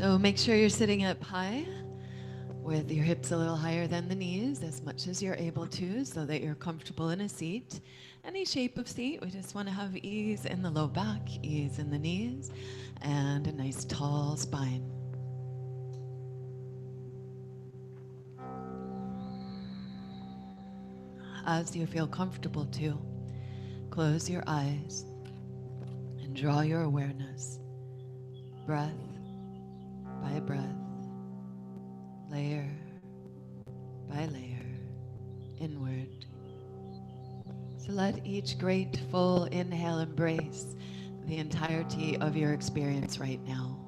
So make sure you're sitting up high with your hips a little higher than the knees as much as you're able to so that you're comfortable in a seat. Any shape of seat, we just want to have ease in the low back, ease in the knees, and a nice tall spine. As you feel comfortable to, close your eyes and draw your awareness, breath by breath, layer by layer, inward. So let each great full inhale embrace the entirety of your experience right now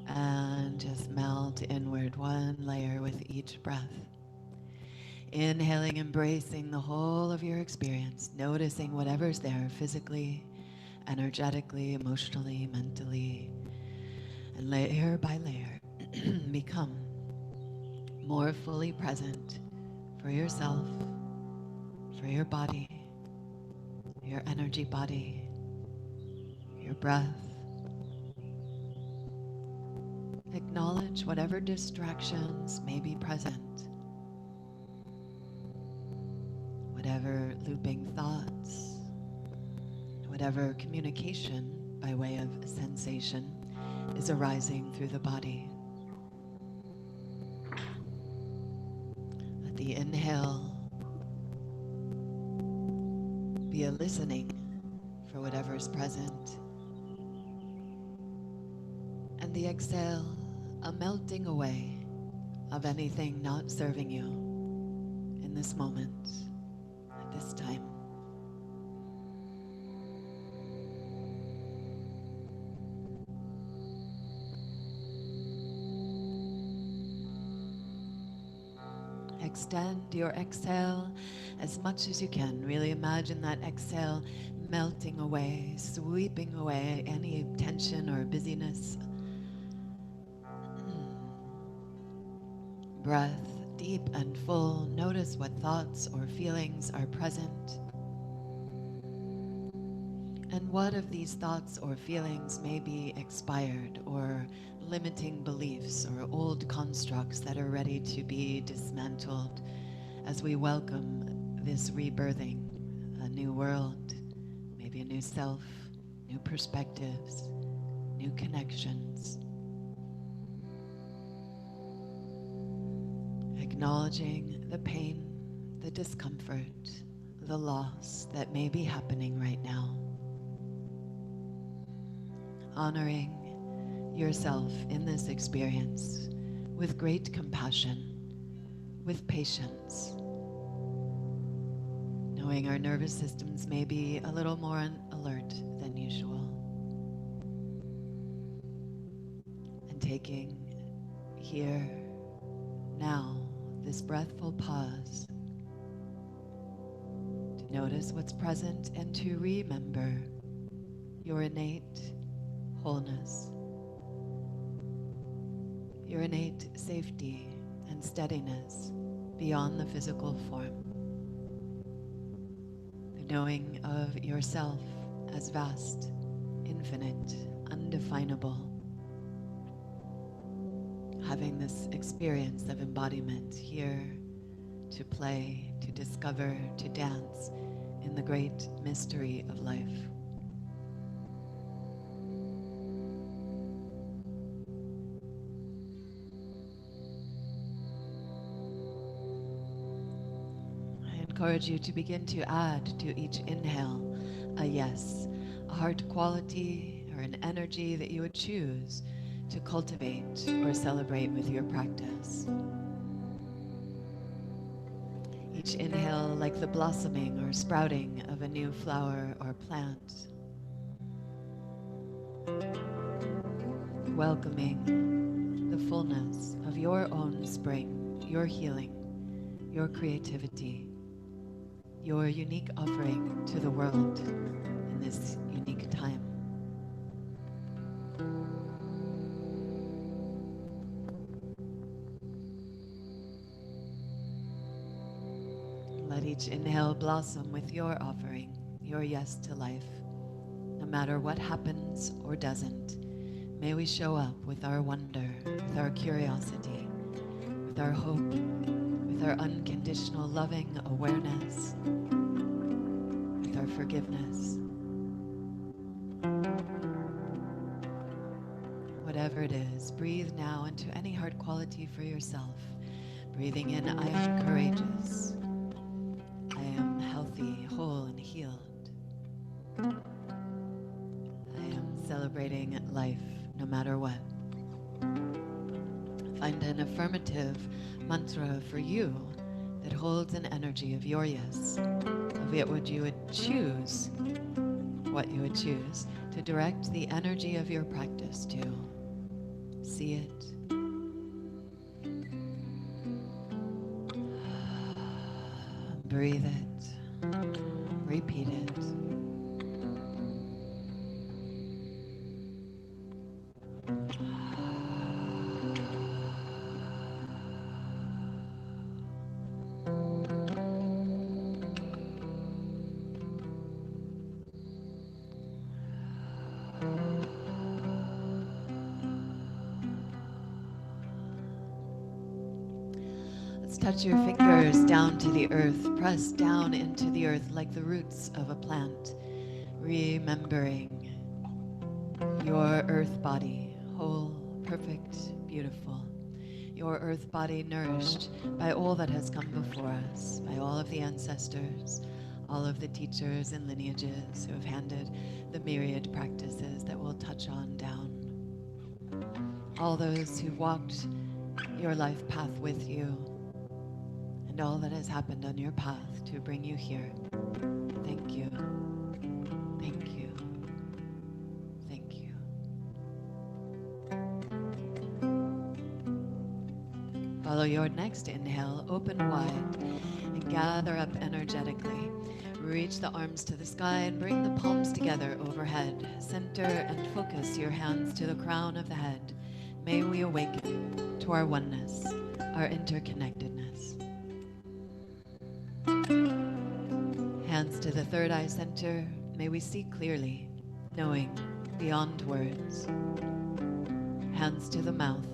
and just melt inward one layer with each breath. Inhaling, embracing the whole of your experience, noticing whatever's there physically, energetically, emotionally, mentally, and layer by layer become more fully present for yourself, for your body, your energy body, your breath. Acknowledge whatever distractions may be present, whatever looping thoughts, whatever communication by way of sensation is arising through the body. Let the inhale be a listening for whatever is present, and the exhale a melting away of anything not serving you in this moment, at this time. Extend your exhale as much as you can. Really imagine that exhale melting away, sweeping away any tension or busyness. Breath deep and full. Notice what thoughts or feelings are present. And what of these thoughts or feelings may be expired or limiting beliefs or old constructs that are ready to be dismantled as we welcome this rebirthing, a new world, maybe a new self, new perspectives, new connections. Acknowledging the pain, the discomfort, the loss that may be happening right now. Honoring yourself in this experience with great compassion, with patience, knowing our nervous systems may be a little more on alert than usual, and taking here, now, this breathful pause to notice what's present and to remember your innate wholeness, your innate safety and steadiness beyond the physical form, the knowing of yourself as vast, infinite, undefinable, having this experience of embodiment here to play, to discover, to dance in the great mystery of life. I encourage you to begin to add to each inhale a yes, a heart quality or an energy that you would choose to cultivate or celebrate with your practice. Each inhale like the blossoming or sprouting of a new flower or plant. Welcoming the fullness of your own spring, your healing, your creativity, your unique offering to the world in this unique time. Let each inhale blossom with your offering, your yes to life. No matter what happens or doesn't, May we show up with our wonder, with our curiosity, with our hope, with our unconditional loving awareness, with our forgiveness. Whatever it is, breathe now into any heart quality for yourself. Breathing in, I am courageous. I am healthy, whole, and healed. I am celebrating life no matter what. Find an affirmative mantra for you that holds an energy of your yes, of it what you would choose to direct the energy of your practice to. See it. Breathe it. Repeat it. Let's touch your fingers down to the earth. Press down into the earth like the roots of a plant, remembering your earth body, whole, perfect, beautiful. Your earth body nourished by all that has come before us, by all of the ancestors, all of the teachers and lineages who have handed the myriad practices that we'll touch on down. All those who walked your life path with you, and all that has happened on your path to bring you here. Thank you. Thank you. Thank you. Follow your next inhale, open wide, and gather up energetically. Reach the arms to the sky and bring the palms together overhead. Center and focus your hands to the crown of the head. May we awaken to our oneness, our interconnectedness. Hands to the third eye center. May we see clearly, knowing beyond words. Hands to the mouth.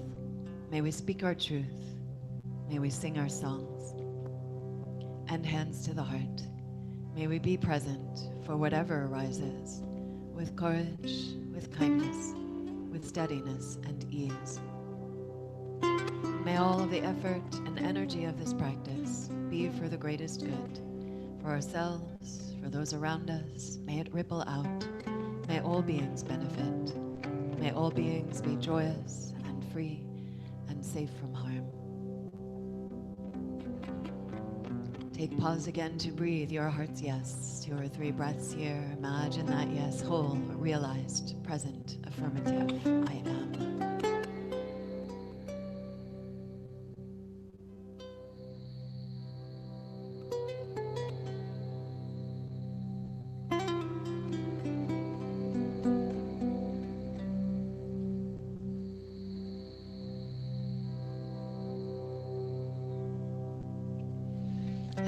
May we speak our truth. May we sing our songs. And hands to the heart. May we be present for whatever arises, with courage, with kindness, with steadiness and ease. May all of the effort and energy of this practice be for the greatest good, for ourselves, for those around us. May it ripple out. May all beings benefit. May all beings be joyous and free and safe from harm. Take pause again to breathe your heart's yes. 2 or 3 breaths here. Imagine that yes, whole, realized, present, affirmative. I am.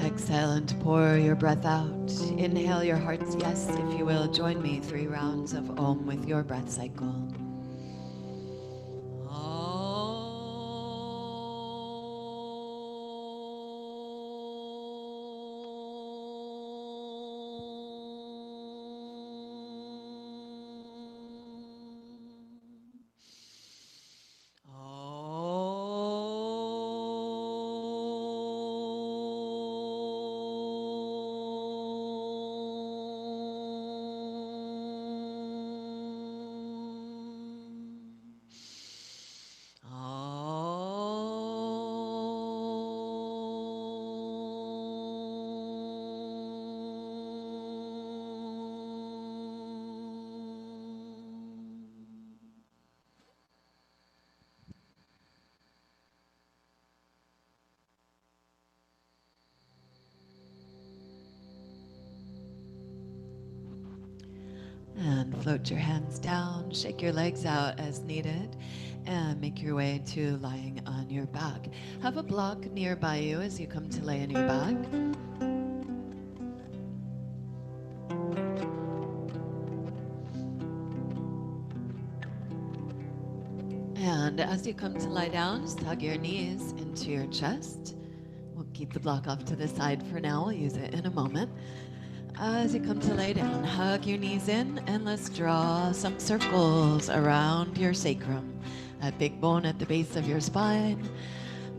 Exhale and pour your breath out. Inhale your heart's yes, if you will. Join me 3 rounds of Om with your breath cycle. And float your hands down, shake your legs out as needed, and make your way to lying on your back. Have a block nearby you as you come to lay on your back. And as you come to lie down, just hug your knees into your chest. We'll keep the block off to the side for now. We'll use it in a moment. As you come to lay down, hug your knees in and let's draw some circles around your sacrum, that big bone at the base of your spine,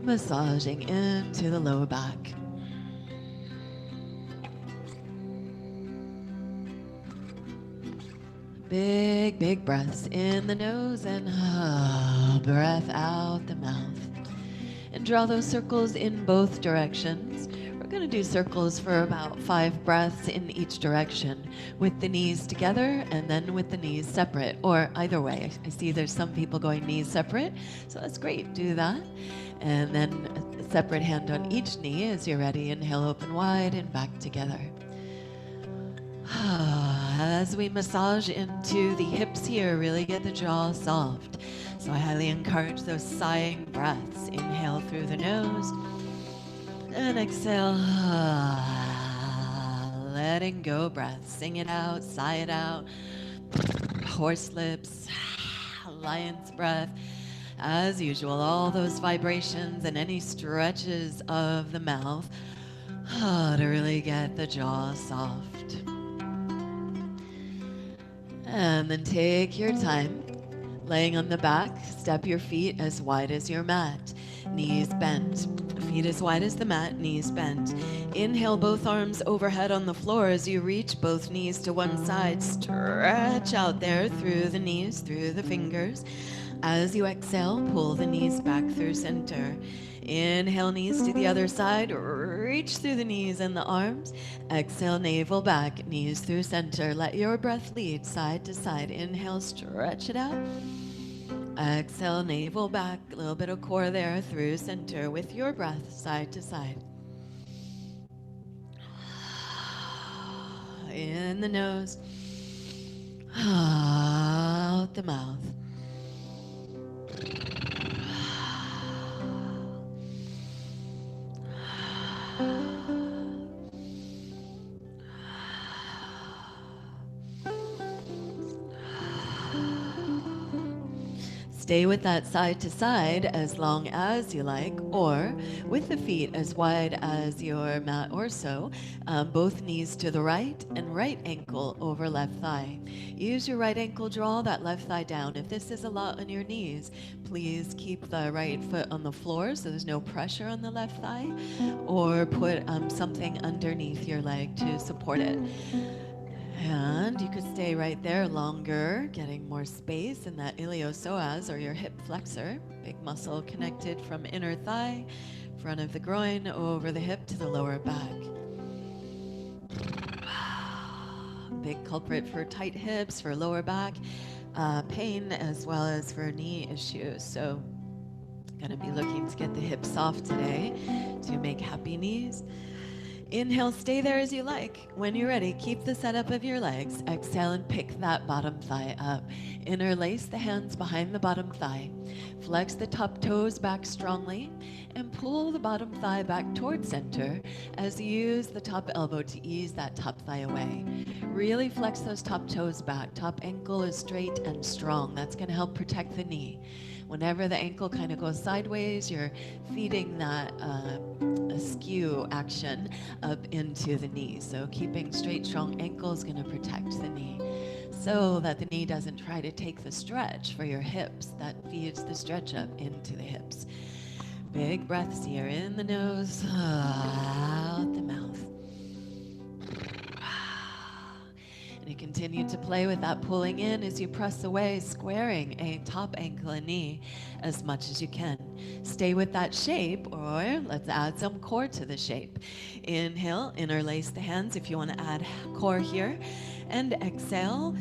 massaging into the lower back. Big, big breaths in the nose and breath out the mouth. And draw those circles in both directions. We're going to do circles for about 5 breaths in each direction, with the knees together and then with the knees separate, or either way. I see there's some people going knees separate, so that's great. Do that. And then a separate hand on each knee as you're ready. Inhale, open wide and back together. As we massage into the hips here, really get the jaw soft. So I highly encourage those sighing breaths. Inhale through the nose and exhale, letting go breath. Sing it out, sigh it out. Horse lips, lion's breath. As usual, all those vibrations and any stretches of the mouth to really get the jaw soft. And then take your time, laying on the back, step your feet as wide as your mat, knees bent, feet as wide as the mat, knees bent. Inhale, both arms overhead on the floor as you reach both knees to one side, stretch out there through the knees, through the fingers. As you exhale, pull the knees back through center. Inhale, knees to the other side, reach through the knees and the arms. Exhale, navel back, knees through center. Let your breath lead side to side. Inhale, stretch it out. Exhale, navel back, a little bit of core there through center with your breath side to side. In the nose, out the mouth. Stay with that side to side as long as you like, or with the feet as wide as your mat or so, both knees to the right and right ankle over left thigh. Use your right ankle, draw that left thigh down. If this is a lot on your knees, please keep the right foot on the floor so there's no pressure on the left thigh, or put something underneath your leg to support it. And you could stay right there longer, getting more space in that iliopsoas or your hip flexor, big muscle connected from inner thigh, front of the groin, over the hip to the lower back. Big culprit for tight hips, for lower back pain, as well as for knee issues. So going to be looking to get the hips soft today to make happy knees. Inhale, stay there as you like. When you're ready, keep the setup of your legs. Exhale and pick that bottom thigh up. Interlace the hands behind the bottom thigh. Flex the top toes back strongly and pull the bottom thigh back towards center as you use the top elbow to ease that top thigh away. Really flex those top toes back. Top ankle is straight and strong. That's going to help protect the knee. Whenever the ankle kind of goes sideways, you're feeding that askew action up into the knee. So keeping straight, strong ankle is going to protect the knee so that the knee doesn't try to take the stretch for your hips. That feeds the stretch up into the hips. Big breaths here in the nose, out the mouth. And you continue to play with that pulling in as you press away, squaring a top ankle and knee as much as you can. Stay with that shape, or let's add some core to the shape. Inhale, interlace the hands if you want to add core here. And exhale,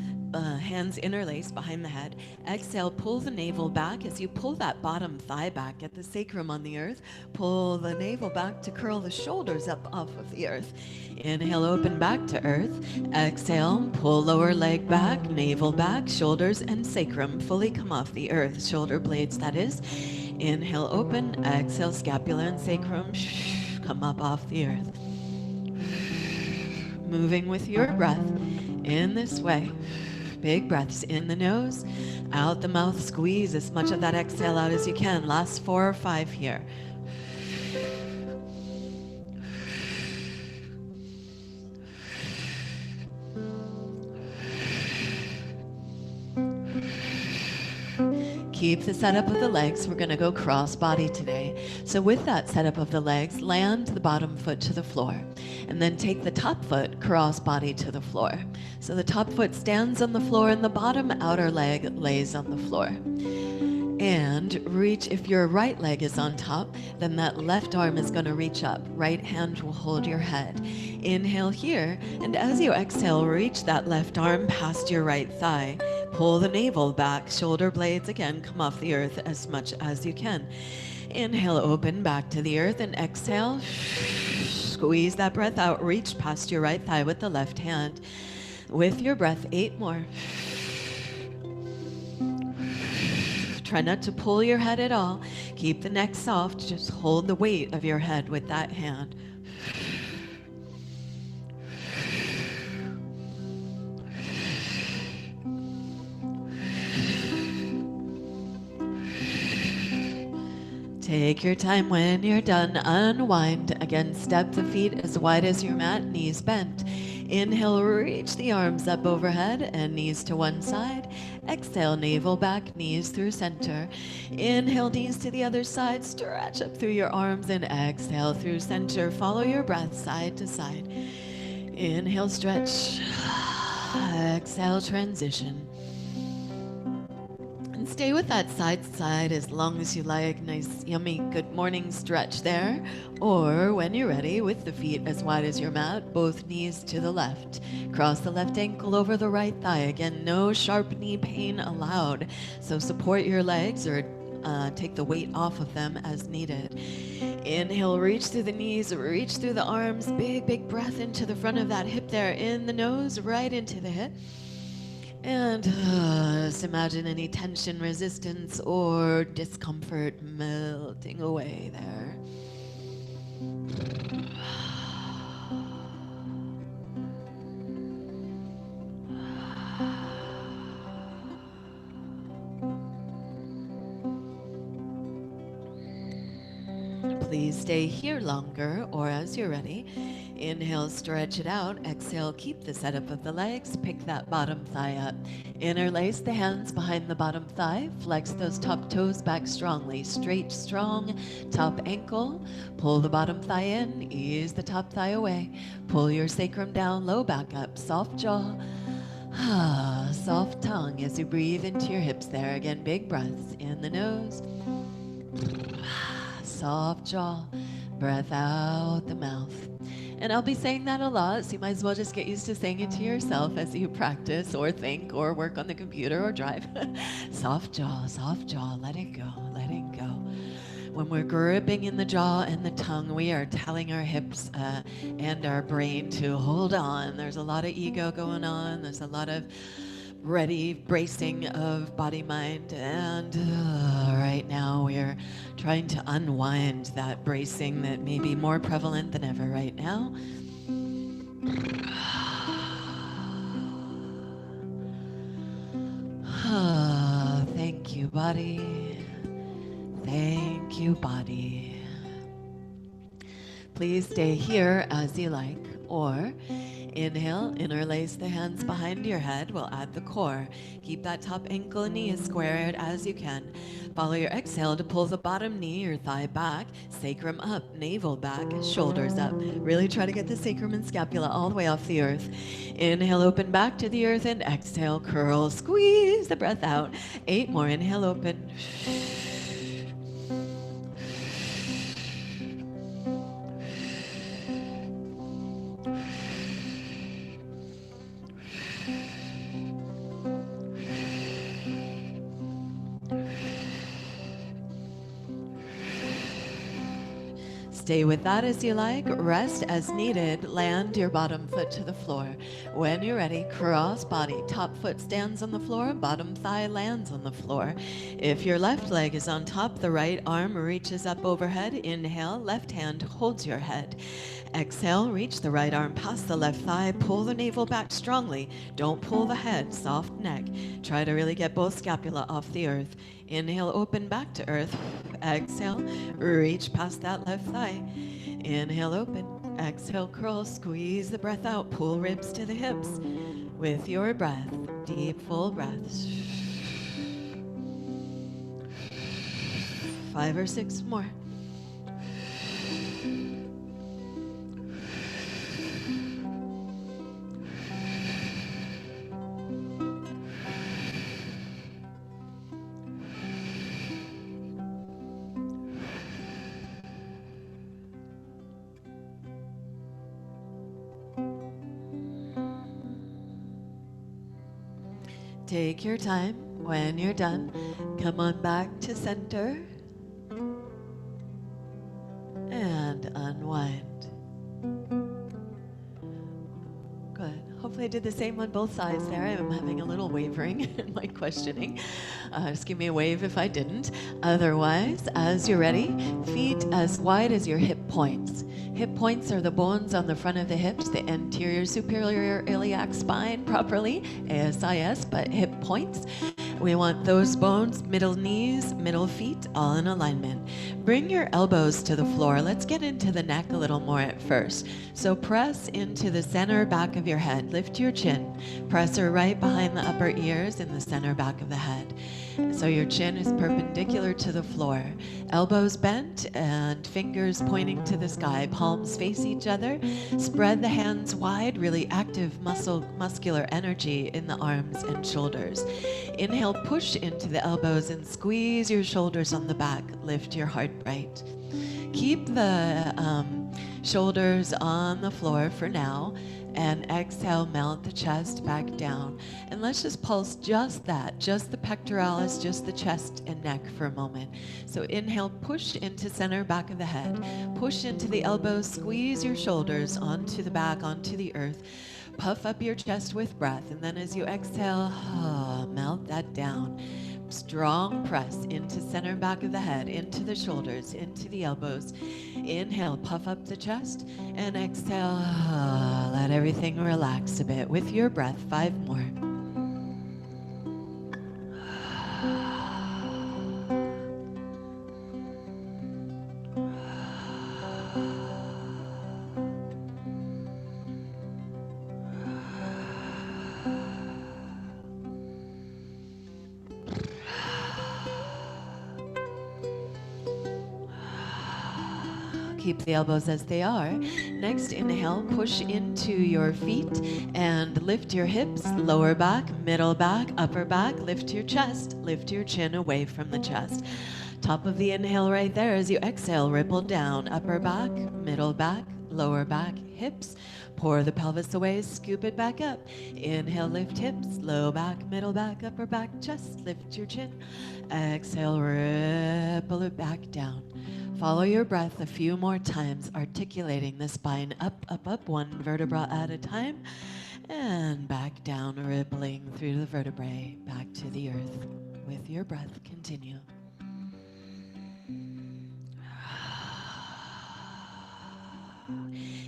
hands interlaced behind the head. Exhale, pull the navel back as you pull that bottom thigh back at the sacrum on the earth. Pull the navel back to curl the shoulders up off of the earth. Inhale, open back to earth. Exhale, pull lower leg back, navel back, shoulders and sacrum fully come off the earth. Shoulder blades, that is. Inhale, open. Exhale, scapula and sacrum come up off the earth. Moving with your breath in this way. Big breaths in the nose, out the mouth. Squeeze as much of that exhale out as you can. Last 4 or 5 here. Keep the setup of the legs. We're going to go cross body today. So with that setup of the legs, land the bottom foot to the floor. And then take the top foot cross body to the floor. So the top foot stands on the floor and the bottom outer leg lays on the floor. And reach, if your right leg is on top, then that left arm is going to reach up. Right hand will hold your head. Inhale here, and as you exhale, reach that left arm past your right thigh. Pull the navel back, shoulder blades again come off the earth as much as you can. Inhale, open back to the earth, and exhale. Squeeze that breath out, reach past your right thigh with the left hand. With your breath, 8 more. Try not to pull your head at all. Keep the neck soft. Just hold the weight of your head with that hand. Take your time. When you're done, unwind. Again, step the feet as wide as your mat, knees bent. Inhale, reach the arms up overhead and knees to one side. Exhale, navel back, knees through center. Inhale, knees to the other side. Stretch up through your arms and exhale through center. Follow your breath side to side. Inhale, stretch. Exhale, transition. And stay with that side to side as long as you like. Nice, yummy, good morning stretch there. Or when you're ready, with the feet as wide as your mat, both knees to the left. Cross the left ankle over the right thigh. Again, no sharp knee pain allowed. So support your legs or take the weight off of them as needed. Inhale, reach through the knees, reach through the arms. Big, big breath into the front of that hip there. In the nose, right into the hip. And just imagine any tension, resistance, or discomfort melting away there. Please stay here longer, or as you're ready, inhale, stretch it out. Exhale, keep the setup of the legs. Pick that bottom thigh up. Interlace the hands behind the bottom thigh. Flex those top toes back strongly. Straight, strong, top ankle. Pull the bottom thigh in. Ease the top thigh away. Pull your sacrum down, low back up. Soft jaw. Soft tongue as you breathe into your hips there. Again, big breaths in the nose. Soft jaw, breath out the mouth. And I'll be saying that a lot, so you might as well just get used to saying it to yourself as you practice or think or work on the computer or drive. Soft jaw, let it go, let it go. When we're gripping in the jaw and the tongue, we are telling our hips and our brain to hold on. There's a lot of ego going on. There's a lot of ready bracing of body, mind, and right now we're trying to unwind that bracing that may be more prevalent than ever right now. Thank you, body. Thank you, body. Please stay here as you like, or inhale, interlace the hands behind your head. We'll add the core. Keep that top ankle and knee as squared as you can. Follow your exhale to pull the bottom knee or thigh back, sacrum up, navel back, shoulders up. Really try to get the sacrum and scapula all the way off the earth. Inhale, open back to the earth, and exhale, curl, squeeze the breath out. 8 more. Inhale, open. Stay with that as you like. Rest as needed. Land your bottom foot to the floor. When you're ready, cross body. Top foot stands on the floor. Bottom thigh lands on the floor. If your left leg is on top, the right arm reaches up overhead. Inhale, left hand holds your head. Exhale, reach the right arm past the left thigh. Pull the navel back strongly. Don't pull the head, soft neck. Try to really get both scapula off the earth. Inhale, open back to earth. Exhale, reach past that left thigh. Inhale, open. Exhale, curl. Squeeze the breath out. Pull ribs to the hips. With your breath, deep, full breaths. 5 or 6 more. Take your time. When you're done, come on back to center and unwind. Good. Hopefully I did the same on both sides there. I'm having a little wavering in my questioning. Just give me a wave if I didn't. Otherwise, as you're ready, feet as wide as your hip points. Hip points are the bones on the front of the hips, the anterior superior iliac spine properly, ASIS, but hip points. We want those bones, middle knees, middle feet, all in alignment. Bring your elbows to the floor. Let's get into the neck a little more at first. So press into the center back of your head. Lift your chin. Press her right behind the upper ears in the center back of the head. So your chin is perpendicular to the floor. Elbows bent and fingers pointing to the sky. Palms face each other. Spread the hands wide, really active muscular energy in the arms and shoulders. Inhale, push into the elbows and squeeze your shoulders on the back. Lift your heart bright. Keep the shoulders on the floor for now, and exhale, melt the chest back down. And let's just pulse just that, just the pectoralis, just the chest and neck for a moment. So inhale, push into center back of the head. Push into the elbows, squeeze your shoulders onto the back, onto the earth. Puff up your chest with breath, and then as you exhale, melt that down. Strong press into center back of the head, into the shoulders, into the elbows. Inhale, puff up the chest, and exhale, let everything relax a bit with your breath. 5 more. Keep the elbows as they are. Next, inhale, push into your feet and lift your hips, lower back, middle back, upper back. Lift your chest, lift your chin away from the chest. Top of the inhale right there. As you exhale, ripple down, upper back, middle back, lower back, hips. Pour the pelvis away, scoop it back up. Inhale, lift hips, low back, middle back, upper back, chest. Lift your chin. Exhale, ripple it back down. Follow your breath a few more times, articulating the spine up, up, up, one vertebra at a time, and back down, rippling through the vertebrae, back to the earth. With your breath, continue.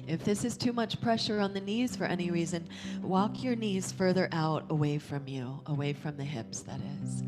If this is too much pressure on the knees for any reason, walk your knees further out away from you, away from the hips, that is.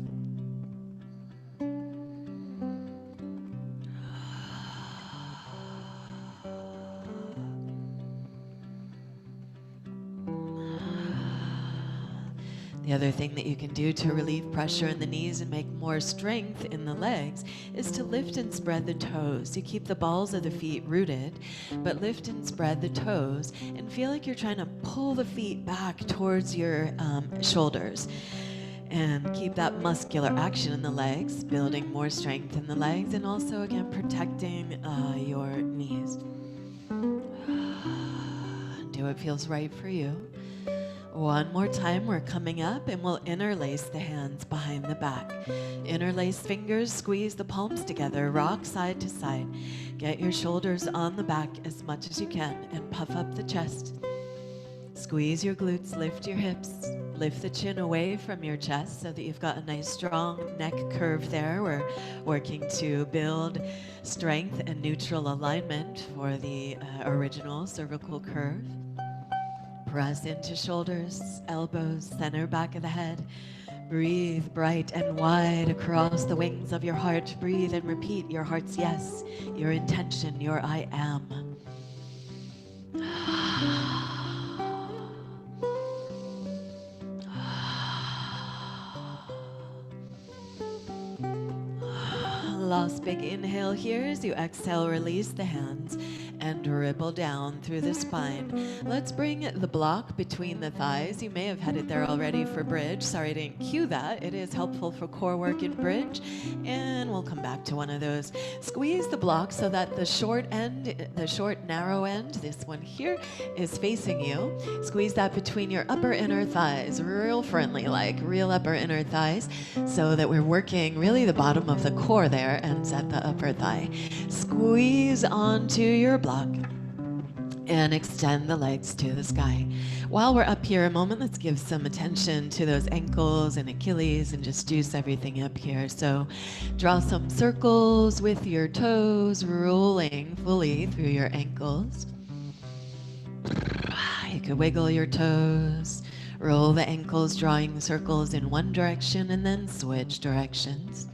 The other thing that you can do to relieve pressure in the knees and make more strength in the legs is to lift and spread the toes. You keep the balls of the feet rooted, but lift and spread the toes and feel like you're trying to pull the feet back towards your shoulders. And keep that muscular action in the legs, building more strength in the legs, and also, again, protecting your knees. Do what feels right for you. One more time, we're coming up and we'll interlace the hands behind the back. Interlace fingers, squeeze the palms together, rock side to side. Get your shoulders on the back as much as you can and puff up the chest. Squeeze your glutes, lift your hips, lift the chin away from your chest so that you've got a nice strong neck curve there. We're working to build strength and neutral alignment for the original cervical curve. Press into shoulders, elbows, center back of the head. Breathe bright and wide across the wings of your heart. Breathe and repeat your heart's yes, your intention, your I am. Last big inhale here. As you exhale, release the hands and ripple down through the spine. Let's bring the block between the thighs. You may have had it there already for bridge. Sorry I didn't cue that. It is helpful for core work in bridge. And we'll come back to one of those. Squeeze the block so that the short end, the short narrow end, this one here, is facing you. Squeeze that between your upper inner thighs, real friendly, like real upper inner thighs, so that we're working really the bottom of the core there, ends at the upper thigh. Squeeze onto your block and extend the legs to the sky. While we're up here a moment, let's give some attention to those ankles and Achilles and just juice everything up here. So draw some circles with your toes, rolling fully through your ankles. You could wiggle your toes, roll the ankles, drawing circles in one direction and then switch directions.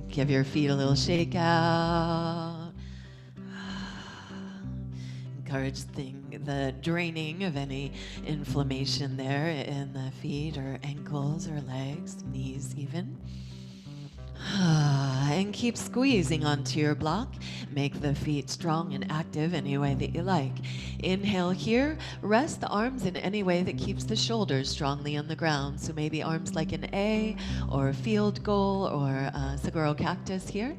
Give your feet a little shake out. Encourage the draining of any inflammation there in the feet or ankles or legs, knees even. And keep squeezing onto your block. Make the feet strong and active any way that you like. Inhale here. Rest the arms in any way that keeps the shoulders strongly on the ground. So maybe arms like an A or a field goal or a saguaro cactus here.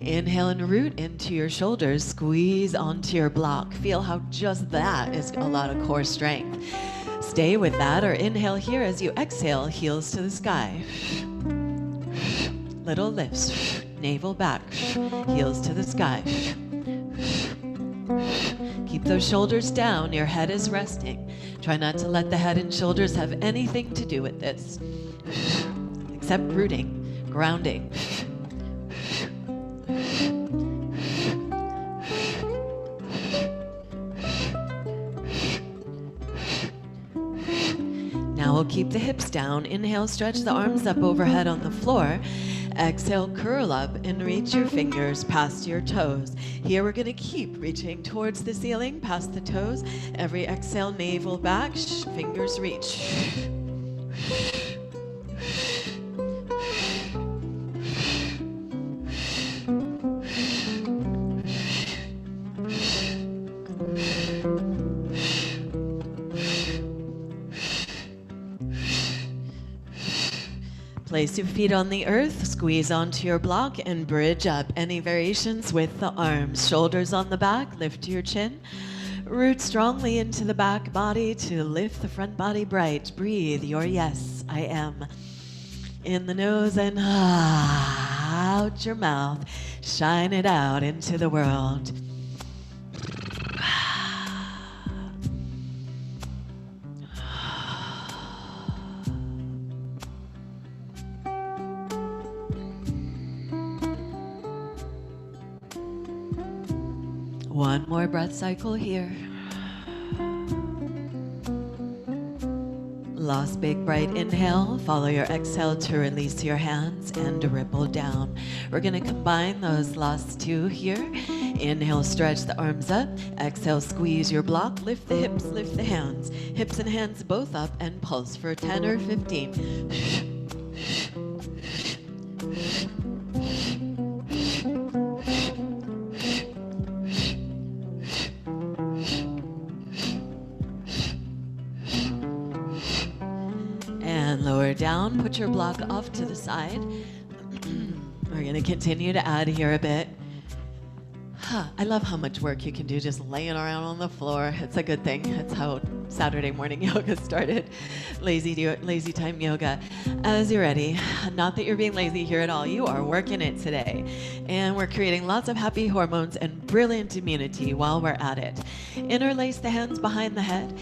Inhale and root into your shoulders. Squeeze onto your block. Feel how just that is a lot of core strength. Stay with that, or inhale here as you exhale, heels to the sky. Little lifts, navel back, heels to the sky. Keep those shoulders down, your head is resting. Try not to let the head and shoulders have anything to do with this, except rooting, grounding. Now we'll keep the hips down. Inhale, stretch the arms up overhead on the floor. Exhale, curl up and reach your fingers past your toes. Here we're going to keep reaching towards the ceiling, past the toes. Every exhale, navel back, fingers reach. Place your feet on the earth, squeeze onto your block, and bridge up. Any variations with the arms. Shoulders on the back, lift your chin. Root strongly into the back body to lift the front body bright. Breathe your yes, I am. In the nose and out your mouth. Shine it out into the world. One more breath cycle here. Last big bright inhale. Follow your exhale to release your hands and ripple down. We're going to combine those last two here. Inhale, stretch the arms up. Exhale, squeeze your block. Lift the hips, lift the hands. Hips and hands both up and pulse for 10 or 15. Lower down, put your block off to the side. We're going to continue to add here a bit. I love how much work you can do just laying around on the floor. It's a good thing. It's how Saturday morning yoga started. Lazy time yoga. As you're ready, not that you're being lazy here at all, you are working it today. And we're creating lots of happy hormones and brilliant immunity while we're at it. Interlace the hands behind the head.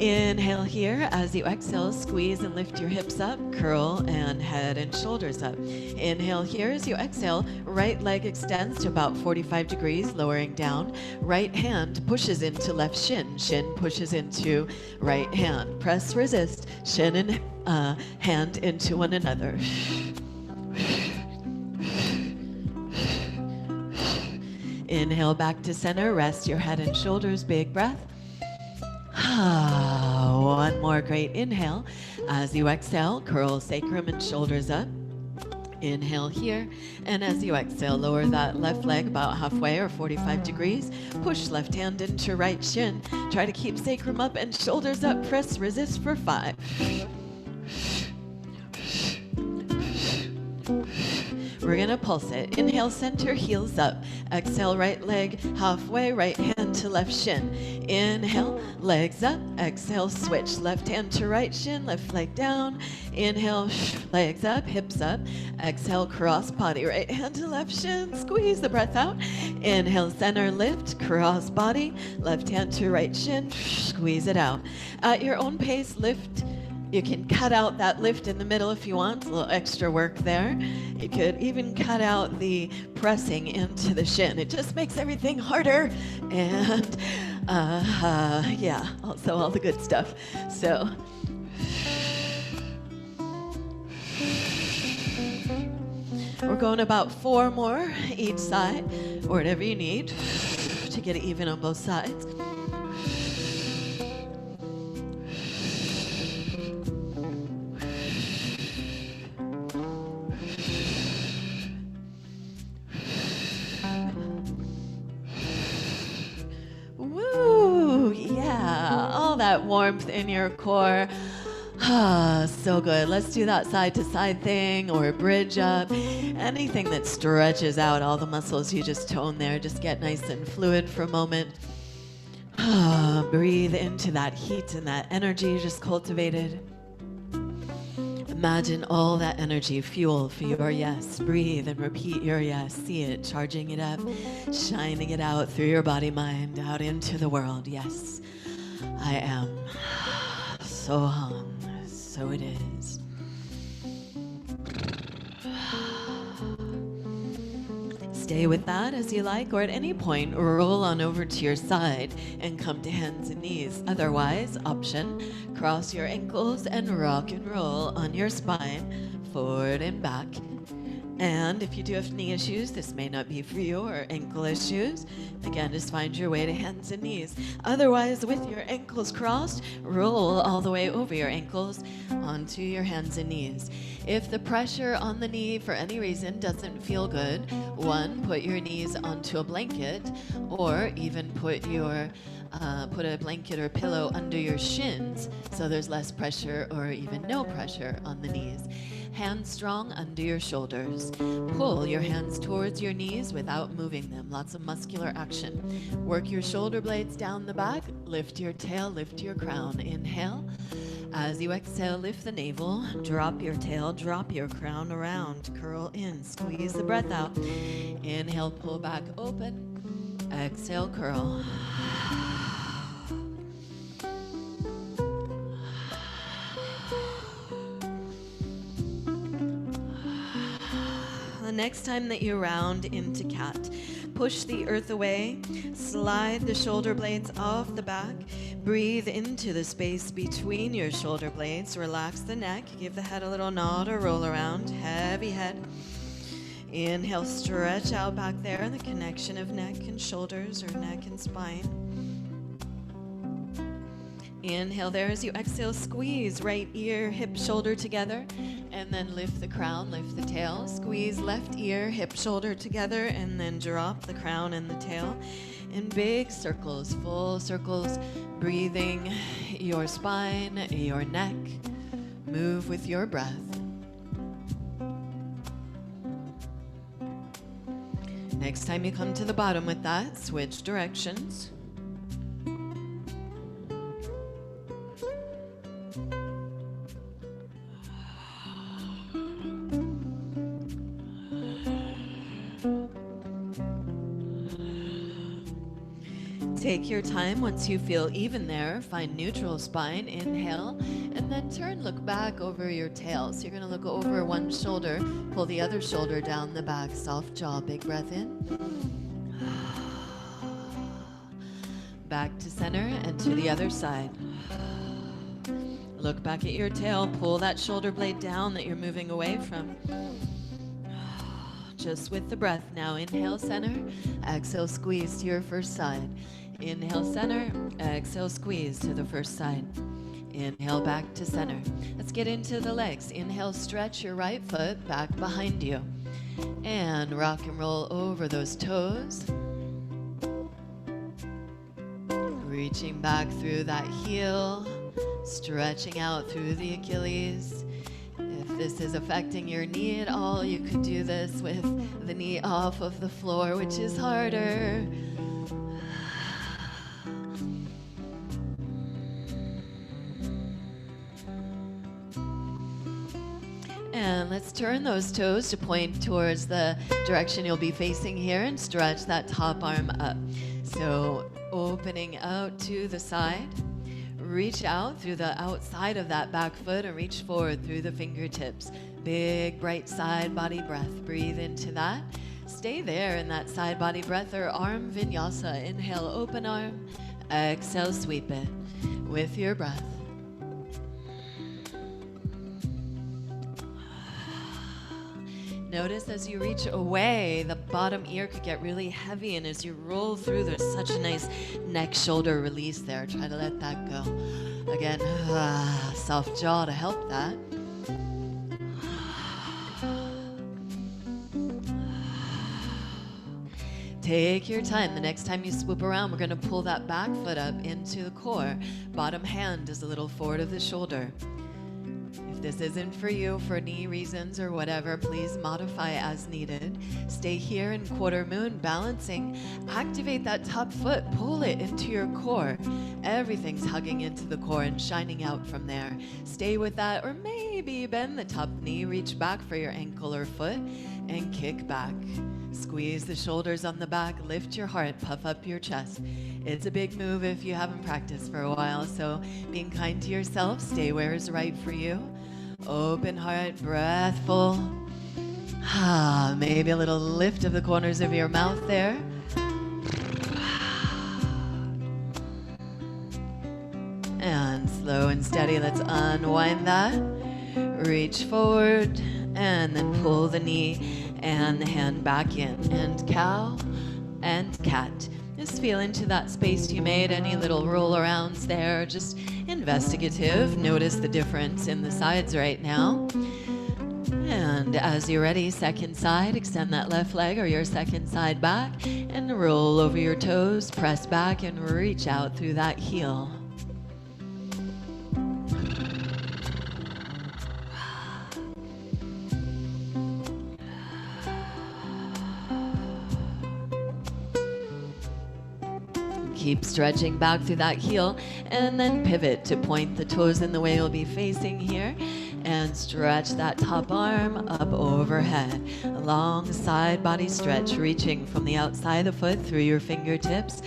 Inhale here. As you exhale, squeeze and lift your hips up, curl and head and shoulders up. Inhale here. As you exhale, right leg extends to about 45 degrees, lowering down. Right hand pushes into left shin. Shin pushes into right hand. Press, resist, shin and hand into one another. Inhale back to center. Rest your head and shoulders. Big breath. One more great inhale. As you exhale, curl sacrum and shoulders up. Inhale here, and as you exhale, lower that left leg about halfway or 45 degrees. Push left hand into right shin. Try to keep sacrum up and shoulders up. Press, resist for 5. We're gonna pulse it. Inhale, center, heels up. Exhale, right leg halfway, right hand to left shin. Inhale, legs up. Exhale, switch. Left hand to right shin, left leg down. Inhale, legs up, hips up. Exhale, cross body, right hand to left shin. Squeeze the breath out. Inhale, center, lift, cross body. Left hand to right shin, squeeze it out. At your own pace, lift. You can cut out that lift in the middle if you want, a little extra work there. You could even cut out the pressing into the shin. It just makes everything harder. And yeah, also all the good stuff. So we're going about 4 more each side, or whatever you need to get it even on both sides. That warmth in your core. So good. Let's do that side to side thing or bridge up. Anything that stretches out all the muscles you just tone there. Just get nice and fluid for a moment. Breathe into that heat and that energy you just cultivated. Imagine all that energy, fuel for your yes. Breathe and repeat your yes. See it, charging it up, shining it out through your body, mind, out into the world. Yes. I am so hung, so it is. Stay with that as you like, or at any point, roll on over to your side and come to hands and knees. Otherwise, option, cross your ankles and rock and roll on your spine, forward and back. And if you do have knee issues, this may not be for you, or ankle issues. Again, just find your way to hands and knees. Otherwise, with your ankles crossed, roll all the way over your ankles onto your hands and knees. If the pressure on the knee for any reason doesn't feel good, one, put your knees onto a blanket, or even put a blanket or pillow under your shins so there's less pressure or even no pressure on the knees. Hands strong under your shoulders. Pull your hands towards your knees without moving them. Lots of muscular action. Work your shoulder blades down the back. Lift your tail, lift your crown. Inhale. As you exhale, lift the navel. Drop your tail, drop your crown around. Curl in, squeeze the breath out. Inhale, pull back, open. Exhale, curl. Next time that you round into cat, push the earth away, slide the shoulder blades off the back, breathe into the space between your shoulder blades, relax the neck, give the head a little nod or roll around, heavy head. Inhale, stretch out back there, the connection of neck and shoulders or neck and spine. Inhale there. As you exhale, squeeze right ear, hip, shoulder together, and then lift the crown, lift the tail. Squeeze left ear, hip, shoulder together, and then drop the crown and the tail in big circles, full circles, breathing your spine, your neck. Move with your breath. Next time you come to the bottom with that, switch directions. Take your time. Once you feel even there, find neutral spine, inhale, and then turn, look back over your tail. So you're gonna look over one shoulder, pull the other shoulder down the back, soft jaw, big breath in. Back to center and to the other side. Look back at your tail, pull that shoulder blade down that you're moving away from. Just with the breath now. Inhale, center, exhale, squeeze to your first side. Inhale, center, exhale, squeeze to the first side. Inhale, back to center. Let's get into the legs. Inhale, stretch your right foot back behind you. And rock and roll over those toes. Reaching back through that heel, stretching out through the Achilles. If this is affecting your knee at all, you could do this with the knee off of the floor, which is harder. And let's turn those toes to point towards the direction you'll be facing here and stretch that top arm up. So opening out to the side, reach out through the outside of that back foot and reach forward through the fingertips. Big bright side body breath. Breathe into that. Stay there in that side body breath or arm vinyasa. Inhale, open arm. Exhale, sweep it with your breath. Notice as you reach away, the bottom ear could get really heavy, and as you roll through, there's such a nice neck shoulder release there. Try to let that go. Again, soft jaw to help that. Take your time. The next time you swoop around, we're going to pull that back foot up into the core. Bottom hand is a little forward of the shoulder. If this isn't for you for knee reasons or whatever, please modify as needed. Stay here in quarter moon, balancing. Activate that top foot, pull it into your core. Everything's hugging into the core and shining out from there. Stay with that, or maybe bend the top knee, reach back for your ankle or foot, and kick back. Squeeze the shoulders on the back, lift your heart, puff up your chest. It's a big move if you haven't practiced for a while, so being kind to yourself, stay where is right for you. Open heart, breath full. Maybe a little lift of the corners of your mouth there. And slow and steady, let's unwind that. Reach forward and then pull the knee and the hand back in. And cow and cat. Just feel into that space you made, any little roll arounds there, just investigative. Notice the difference in the sides right now. And as you're ready, second side, extend that left leg or your second side back and roll over your toes, press back and reach out through that heel. Keep stretching back through that heel and then pivot to point the toes in the way you'll be facing here and stretch that top arm up overhead. A long side body stretch, reaching from the outside of the foot through your fingertips.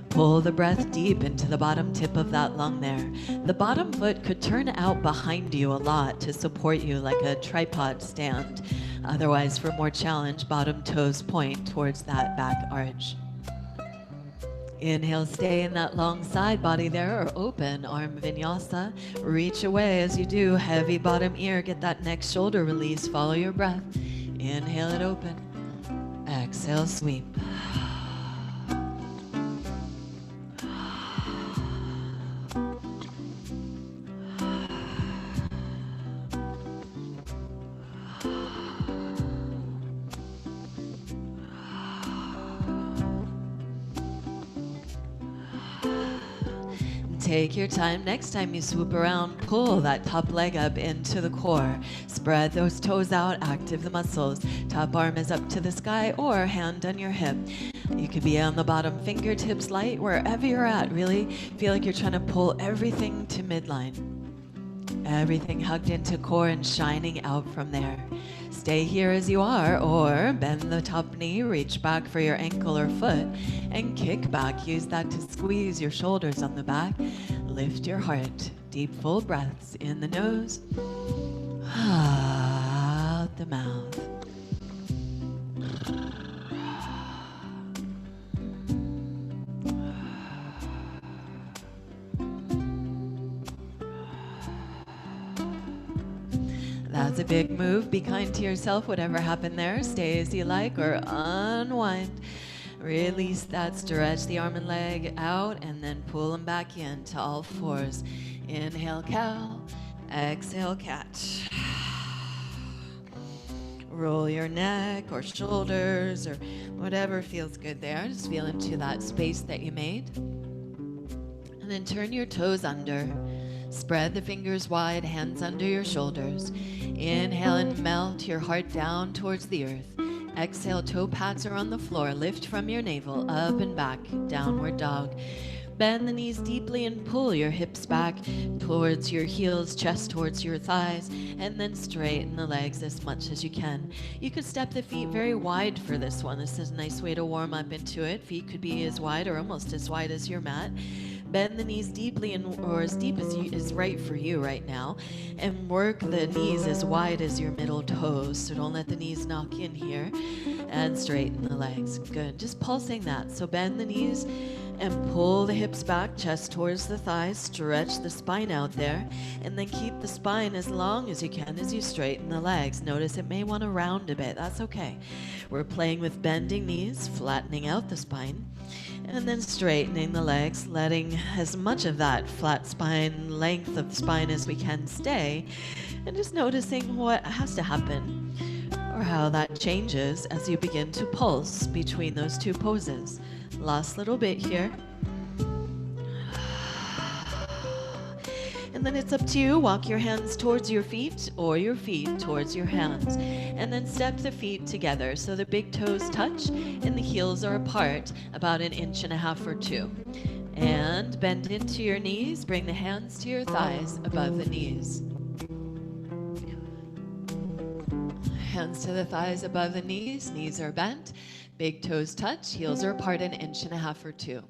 Pull the breath deep into the bottom tip of that lung there. The bottom foot could turn out behind you a lot to support you like a tripod stand. Otherwise, for more challenge, bottom toes point towards that back arch. Inhale, stay in that long side body there, or open arm vinyasa. Reach away as you do. Heavy bottom ear, get that neck shoulder release. Follow your breath. Inhale it open. Exhale, sweep. take your time. Next time you swoop around, pull that top leg up into the core. Spread those toes out, active the muscles. Top arm is up to the sky or hand on your hip. You could be on the bottom, fingertips light, wherever you're at. Really feel like you're trying to pull everything to midline. Everything hugged into core and shining out from there. Stay here as you are, or bend the top knee, reach back for your ankle or foot, and kick back. Use that to squeeze your shoulders on the back. Lift your heart. Deep, full breaths in the nose, out the mouth. That's a big move. Be kind to yourself. Whatever happened there, stay as you like or unwind. Release that, stretch the arm and leg out, and then pull them back in to all fours. Inhale, cow. Exhale, cat. Roll your neck or shoulders or whatever feels good there. Just feel into that space that you made. And then turn your toes under. Spread the fingers wide, hands under your shoulders. Inhale and melt your heart down towards the earth. Exhale, toe pats are on the floor. Lift from your navel, up and back, downward dog. Bend the knees deeply and pull your hips back towards your heels, chest towards your thighs, and then straighten the legs as much as you can. You could step the feet very wide for this one. This is a nice way to warm up into it. Feet could be as wide or almost as wide as your mat. Bend the knees deeply or as deep as is right for you right now, and work the knees as wide as your middle toes. So don't let the knees knock in here, and straighten the legs. Good. Just pulsing that. So bend the knees and pull the hips back, chest towards the thighs. Stretch the spine out there, and then keep the spine as long as you can as you straighten the legs. Notice it may want to round a bit. That's okay. We're playing with bending knees, flattening out the spine, and then straightening the legs, letting as much of that flat spine, length of spine as we can stay, and just noticing what has to happen or how that changes as you begin to pulse between those two poses. Last little bit here. And then it's up to you. Walk your hands towards your feet or your feet towards your hands. And then step the feet together so the big toes touch and the heels are apart about 1.5 inches or 2. And bend into your knees. Bring the hands to your thighs above the knees. Hands to the thighs above the knees. Knees are bent. Big toes touch. Heels are apart 1.5 inches or 2.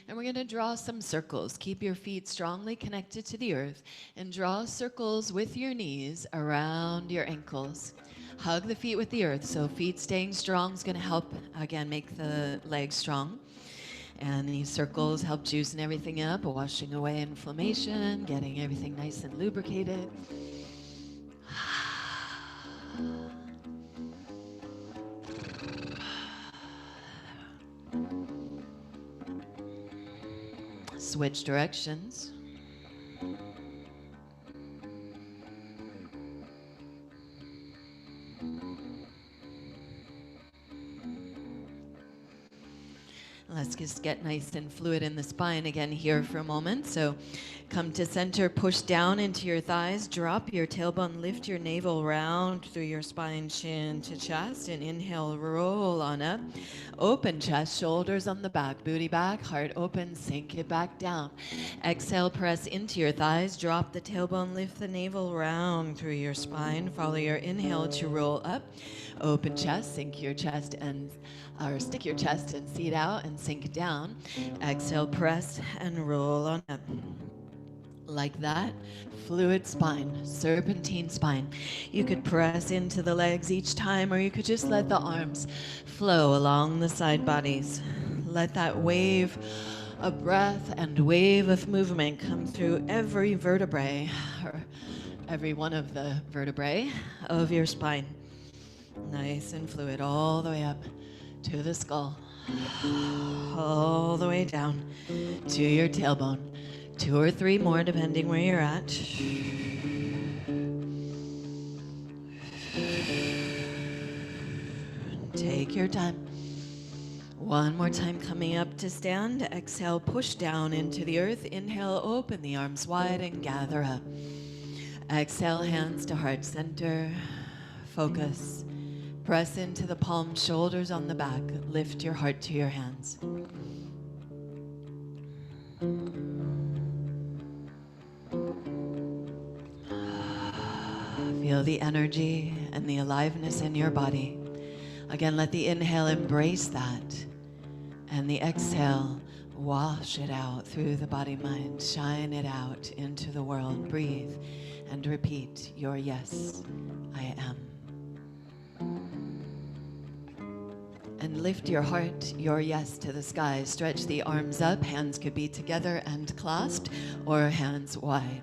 And we're going to draw some circles. Keep your feet strongly connected to the earth and draw circles with your knees around your ankles. Hug the feet with the earth. So feet staying strong is going to help, again, make the legs strong. And these circles help juicing everything up, washing away inflammation, getting everything nice and lubricated. Switch directions. Let's just get nice and fluid in the spine again here for a moment. So come to center, push down into your thighs, drop your tailbone, lift your navel round through your spine, chin to chest, and inhale, roll on up. Open chest, shoulders on the back, booty back, heart open, sink it back down. Exhale, press into your thighs, drop the tailbone, lift the navel round through your spine. Follow your inhale to roll up. Open chest, sink your chest or stick your chest and seat out and sink down. Exhale, press and roll on up. Like that. Fluid spine, serpentine spine. You could press into the legs each time, or you could just let the arms flow along the side bodies. Let that wave of breath and wave of movement come through every vertebrae, or every one of the vertebrae of your spine. Nice and fluid all the way up to the skull, all the way down to your tailbone. 2 or 3 more depending where you're at. Take your time. One more time, coming up to stand. Exhale, push down into the earth. Inhale, open the arms wide and gather up. Exhale, hands to heart center. Focus. Press into the palms, shoulders on the back. Lift your heart to your hands. Feel the energy and the aliveness in your body. Again, let the inhale embrace that. And the exhale, wash it out through the body-mind. Shine it out into the world. Breathe and repeat your yes, I am. And lift your heart, your yes, to the sky. Stretch the arms up. Hands could be together and clasped, or hands wide.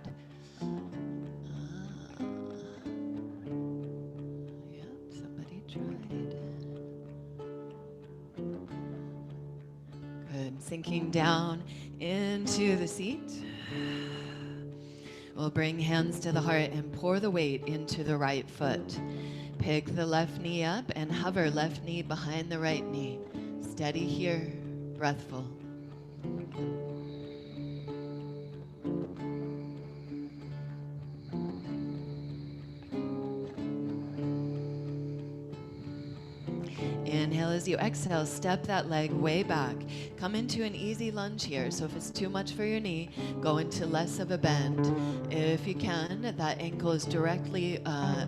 Somebody tried. Good. Sinking down into the seat. We'll bring hands to the heart and pour the weight into the right foot. Pick the left knee up and hover left knee behind the right knee. Steady here, breathful. Inhale as you exhale, step that leg way back. Come into an easy lunge here. So if it's too much for your knee, go into less of a bend. If you can, that ankle is directly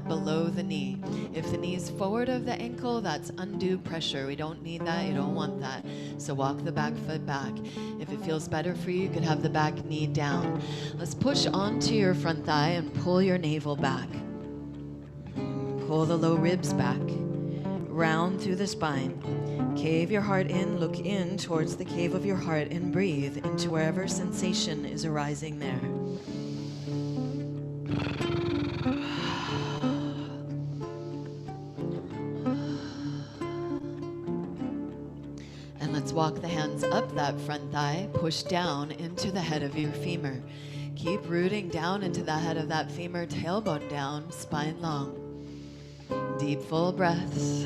below the knee. If the knee is forward of the ankle, that's undue pressure. We don't need that. You don't want that. So walk the back foot back. If it feels better for you, you could have the back knee down. Let's push onto your front thigh and pull your navel back. Pull the low ribs back. Round through the spine. Cave your heart in, look in towards the cave of your heart and breathe into wherever sensation is arising there. And let's walk the hands up that front thigh, push down into the head of your femur. Keep rooting down into the head of that femur, tailbone down, spine long. Deep, full breaths.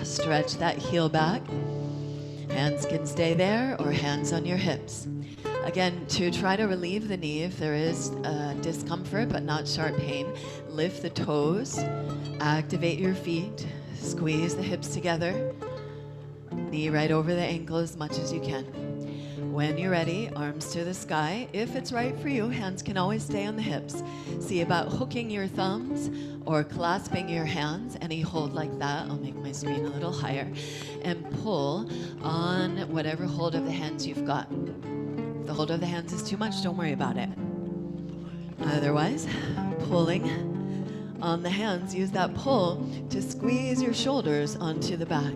Stretch that heel back. Hands can stay there or hands on your hips. Again, to try to relieve the knee if there is discomfort but not sharp pain, lift the toes, activate your feet, squeeze the hips together, knee right over the ankle as much as you can. When you're ready, arms to the sky. If it's right for you, hands can always stay on the hips. See about hooking your thumbs or clasping your hands. Any hold like that, I'll make my screen a little higher, and pull on whatever hold of the hands you've got. If the hold of the hands is too much, don't worry about it. Otherwise, pulling on the hands, use that pull to squeeze your shoulders onto the back.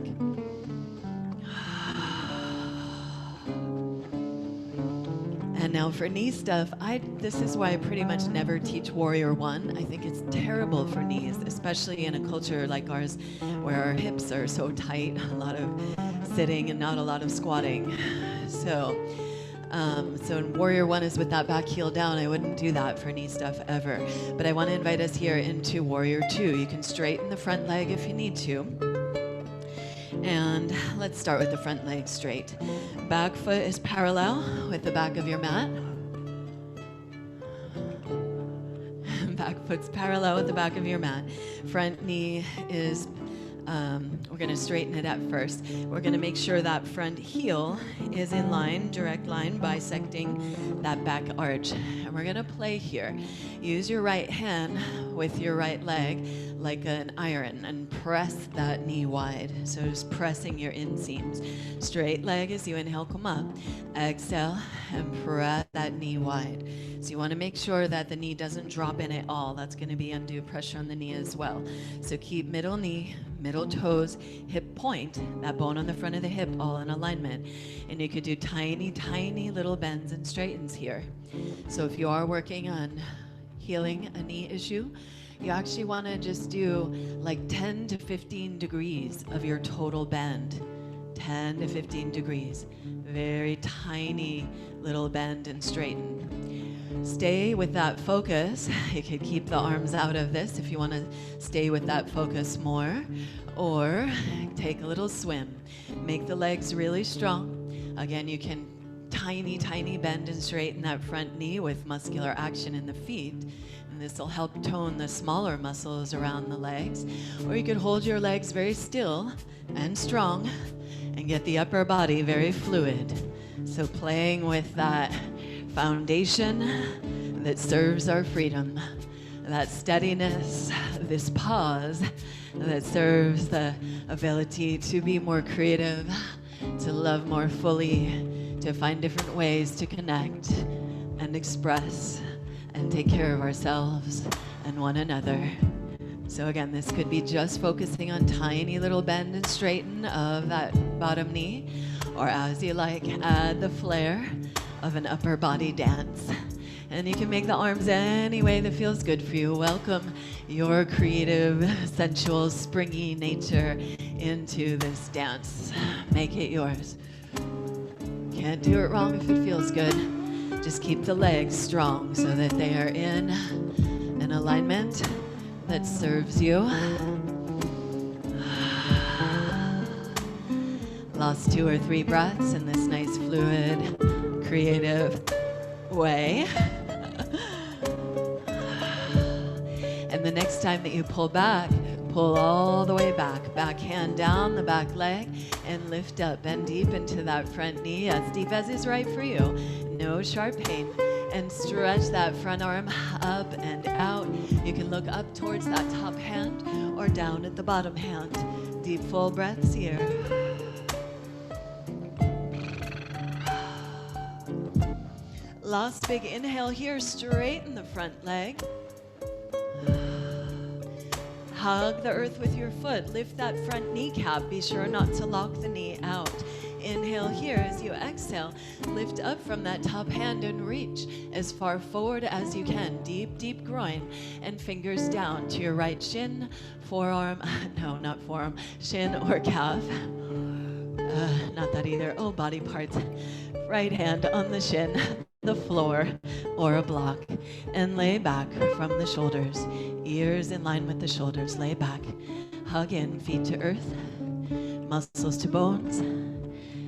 And now for knee stuff, this is why I pretty much never teach Warrior One. I think it's terrible for knees, especially in a culture like ours where our hips are so tight, a lot of sitting and not a lot of squatting. So Warrior One is with that back heel down. I wouldn't do that for knee stuff ever. But I want to invite us here into Warrior Two. You can straighten the front leg if you need to. And let's start with the front leg straight. Back foot is parallel with the back of your mat. Back foot's parallel with the back of your mat. Front knee is, we're going to straighten it at first. We're going to make sure that front heel is in line, direct line, bisecting that back arch. And we're going to play here. Use your right hand with your right leg like an iron and press that knee wide. So just pressing your inseams. Straight leg as you inhale, come up. Exhale and press that knee wide. So you want to make sure that the knee doesn't drop in at all. That's going to be undue pressure on the knee as well. So keep middle knee, middle toes, hip point, that bone on the front of the hip all in alignment. And you could do tiny, tiny little bends and straightens here. So if you are working on healing a knee issue, you actually want to just do like 10 to 15 degrees of your total bend. 10 to 15 degrees. Very tiny little bend and straighten. Stay with that focus. You could keep the arms out of this if you want to stay with that focus more, or take a little swim. Make the legs really strong. Again, you can tiny bend and straighten that front knee with muscular action in the feet. And this will help tone the smaller muscles around the legs. Or you could hold your legs very still and strong and get the upper body very fluid. So playing with that foundation that serves our freedom, that steadiness, this pause that serves the ability to be more creative, to love more fully, to find different ways to connect and express and take care of ourselves and one another. So again, this could be just focusing on tiny little bend and straighten of that bottom knee, or as you like, add the flair of an upper body dance. And you can make the arms any way that feels good for you. Welcome your creative, sensual, springy nature into this dance. Make it yours. Can't do it wrong if it feels good. Just keep the legs strong so that they are in an alignment that serves you. Lost 2 or 3 breaths in this nice, fluid, creative way. And the next time that you pull back, pull all the way back. Back hand down the back leg and lift up. Bend deep into that front knee, as deep as is right for you. No sharp pain. And stretch that front arm up and out. You can look up towards that top hand or down at the bottom hand. Deep, full breaths here. Last big inhale here, straighten the front leg. Hug the earth with your foot. Lift that front kneecap. Be sure not to lock the knee out. Inhale here. As you exhale, lift up from that top hand and reach as far forward as you can. Deep, deep groin and fingers down to your right shin, forearm, no, not forearm, shin or calf. Not that either. Oh, body parts. Right hand on the shin, the floor, or a block, and lay back from the shoulders. Ears in line with the shoulders. Lay back. Hug in, feet to earth, muscles to bones,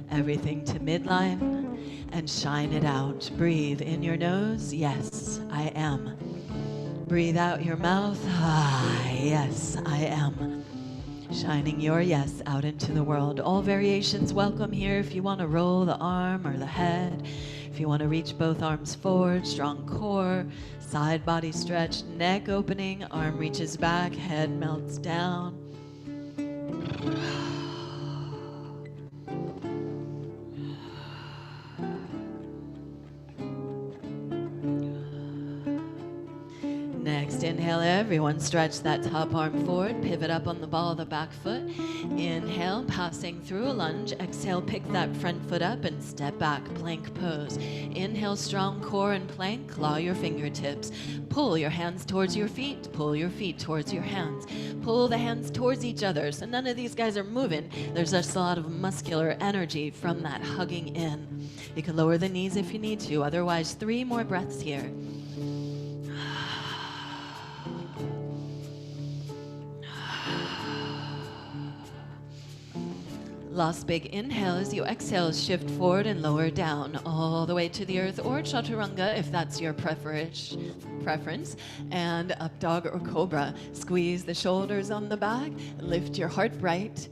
everything to midline, and shine it out. Breathe in your nose. Yes, I am. Breathe out your mouth. Ah, yes, I am. Shining your yes out into the world. All variations welcome here. If you want to roll the arm or the head, if you want to reach both arms forward, strong core, side body stretch, neck opening, arm reaches back, head melts down. Next, inhale, everyone stretch that top arm forward, pivot up on the ball of the back foot. Inhale, passing through a lunge. Exhale, pick that front foot up and step back, plank pose. Inhale, strong core and plank, claw your fingertips. Pull your hands towards your feet, pull your feet towards your hands. Pull the hands towards each other, so none of these guys are moving. There's just a lot of muscular energy from that hugging in. You can lower the knees if you need to, otherwise 3 more breaths here. Last big inhale. As you exhale, shift forward and lower down all the way to the earth, or chaturanga if that's your preference. And up dog or cobra. Squeeze the shoulders on the back, lift your heart bright.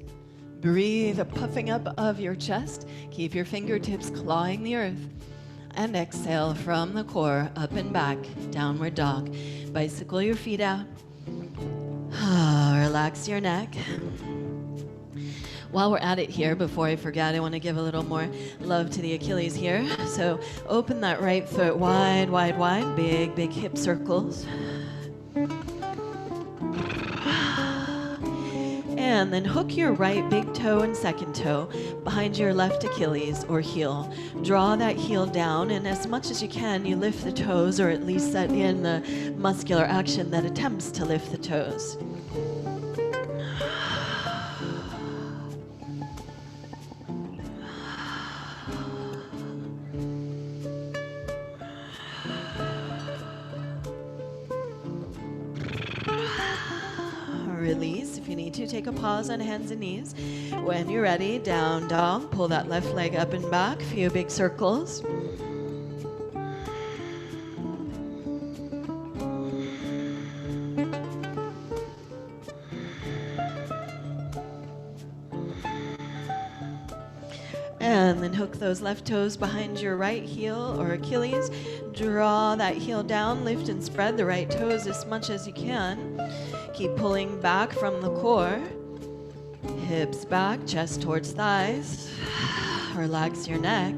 Breathe a puffing up of your chest. Keep your fingertips clawing the earth. And exhale from the core, up and back, downward dog. Bicycle your feet out. Relax your neck. While we're at it here, before I forget, I want to give a little more love to the Achilles here. So open that right foot wide, wide, wide. Big, big hip circles. And then hook your right big toe and second toe behind your left Achilles or heel. Draw that heel down, and as much as you can, you lift the toes, or at least set in the muscular action that attempts to lift the toes. If you need to, take a pause on hands and knees. When you're ready, down dog. Pull that left leg up and back. Few big circles. And then hook those left toes behind your right heel or Achilles. Draw that heel down, lift and spread the right toes as much as you can. Keep pulling back from the core. Hips back, chest towards thighs. Relax your neck.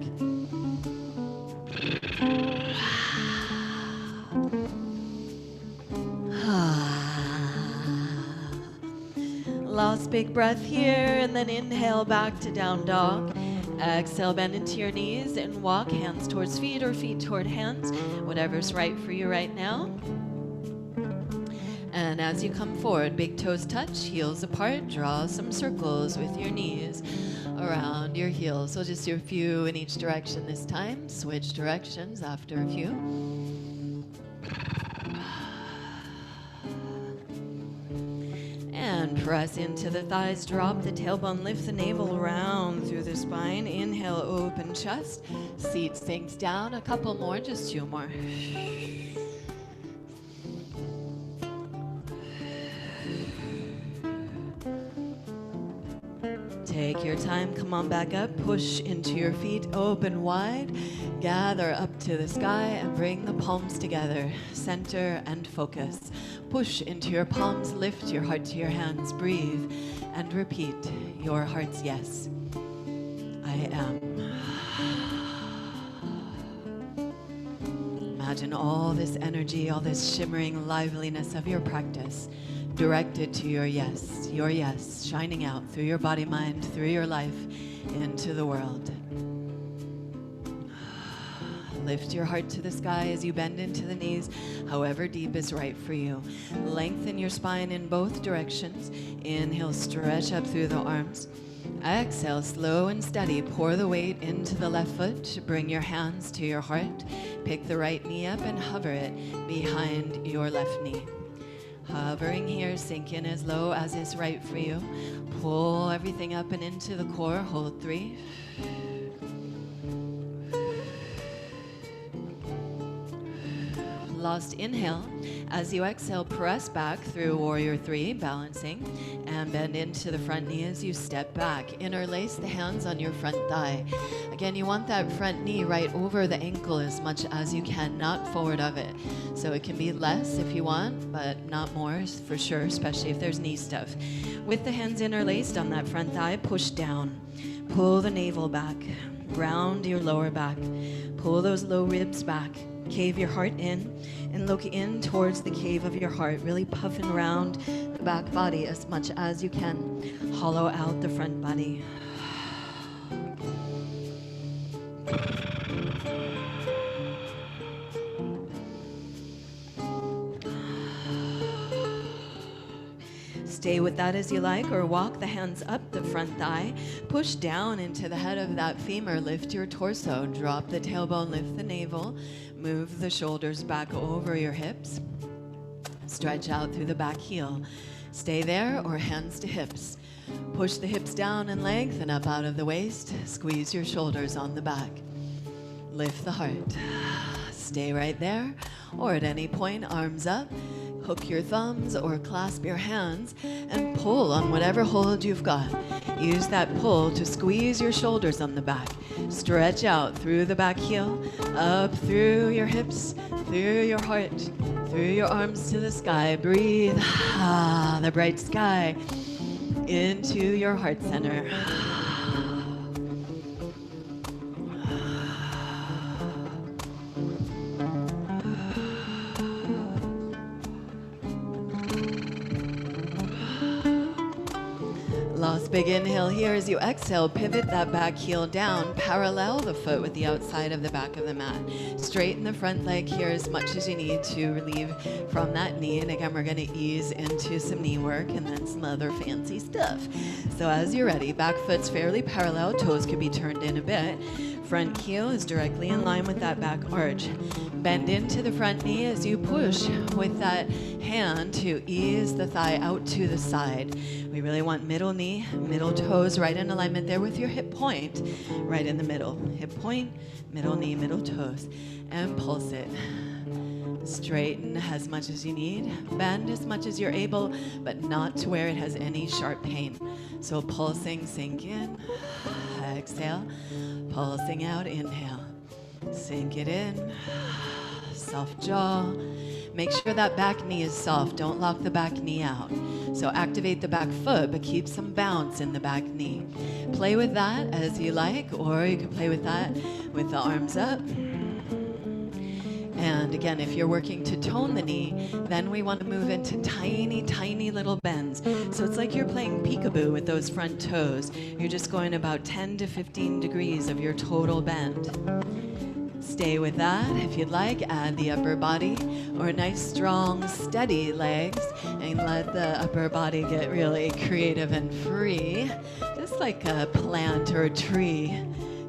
Last big breath here, and then inhale back to down dog. Exhale, bend into your knees and walk hands towards feet or feet toward hands, whatever's right for you right now. And as you come forward, big toes touch, heels apart, draw some circles with your knees around your heels. So just do a few in each direction this time. Switch directions after a few. And press into the thighs, drop the tailbone, lift the navel round through the spine. Inhale, open chest. Seat sinks down. A couple more, just 2 more. Take your time, come on back up, push into your feet, open wide, gather up to the sky and bring the palms together, center and focus. Push into your palms, lift your heart to your hands, breathe and repeat your heart's yes. I am. Imagine all this energy, all this shimmering liveliness of your practice directed to your yes, shining out through your body, mind, through your life, into the world. Lift your heart to the sky as you bend into the knees, however deep is right for you. Lengthen your spine in both directions. Inhale, stretch up through the arms. Exhale, slow and steady. Pour the weight into the left foot. Bring your hands to your heart. Pick the right knee up and hover it behind your left knee. Hovering here, sink in as low as is right for you. Pull everything up and into the core. Hold 3. Last inhale. As you exhale, press back through Warrior 3, balancing, and bend into the front knee as you step back. Interlace the hands on your front thigh. Again, you want that front knee right over the ankle as much as you can, not forward of it. So it can be less if you want, but not more for sure, especially if there's knee stuff. With the hands interlaced on that front thigh, push down. Pull the navel back. Round your lower back. Pull those low ribs back. Cave your heart in and look in towards the cave of your heart, really puffing around the back body as much as you can. Hollow out the front body. Stay with that as you like, or walk the hands up the front thigh. Push down into the head of that femur. Lift your torso. Drop the tailbone. Lift the navel. Move the shoulders back over your hips. Stretch out through the back heel. Stay there or hands to hips. Push the hips down and lengthen up out of the waist. Squeeze your shoulders on the back. Lift the heart. Stay right there, or at any point, arms up. Hook your thumbs or clasp your hands and pull on whatever hold you've got. Use that pull to squeeze your shoulders on the back. Stretch out through the back heel, up through your hips, through your heart, through your arms to the sky. Breathe the bright sky into your heart center. Last big inhale here. As you exhale, pivot that back heel down, parallel the foot with the outside of the back of the mat. Straighten the front leg here as much as you need to relieve from that knee. And again, we're going to ease into some knee work and then some other fancy stuff. So as you're ready, back foot's fairly parallel, toes could be turned in a bit. Front heel is directly in line with that back arch. Bend into the front knee as you push with that hand to ease the thigh out to the side. We really want middle knee, middle toes right in alignment there with your hip point, right in the middle. Hip point, middle knee, middle toes, and pulse it. Straighten as much as you need, bend as much as you're able, but not to where it has any sharp pain. So pulsing, sink in, exhale, pulsing out, inhale, sink it in, soft jaw. Make sure that back knee is soft. Don't lock the back knee out. So activate the back foot, but keep some bounce in the back knee. Play with that as you like, or you can play with that with the arms up. And again, if you're working to tone the knee, then we want to move into tiny, tiny little bends. So it's like you're playing peekaboo with those front toes. You're just going about 10 to 15 degrees of your total bend. Stay with that. If you'd like, add the upper body or nice, strong, steady legs and let the upper body get really creative and free, just like a plant or a tree.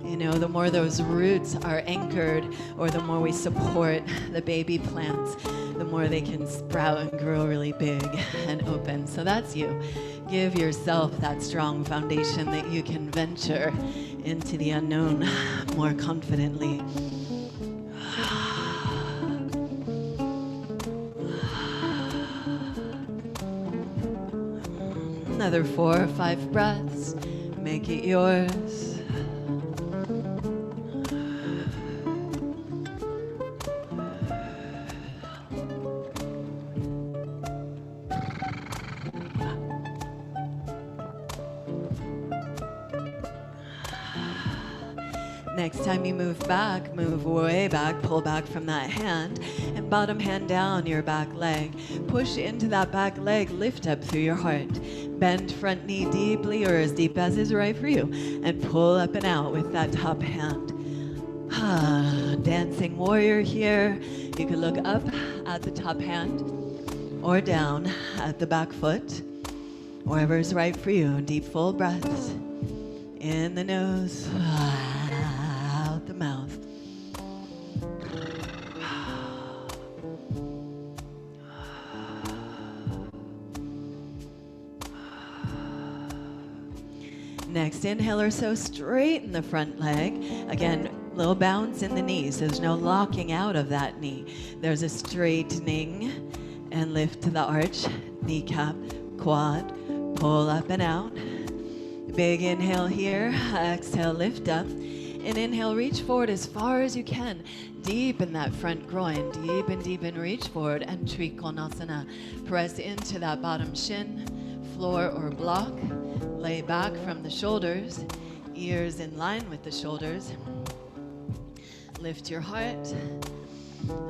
You know, the more those roots are anchored or the more we support the baby plants, the more they can sprout and grow really big and open. So that's you. Give yourself that strong foundation that you can venture into the unknown more confidently. Another 4 or 5 breaths. Make it yours. Next time you move back, move way back, pull back from that hand, and bottom hand down your back leg. Push into that back leg, lift up through your heart. Bend front knee deeply or as deep as is right for you, and pull up and out with that top hand. Dancing warrior here. You can look up at the top hand or down at the back foot, wherever is right for you. Deep full breaths in the nose, out the mouth. Next inhale or so, straighten the front leg. Again, little bounce in the knees. There's no locking out of that knee. There's a straightening and lift to the arch, kneecap, quad, pull up and out. Big inhale here, exhale, lift up. And inhale, reach forward as far as you can. Deepen that front groin, deep and reach forward, and Trikonasana. Press into that bottom shin, floor or block. Lay back from the shoulders, ears in line with the shoulders. Lift your heart.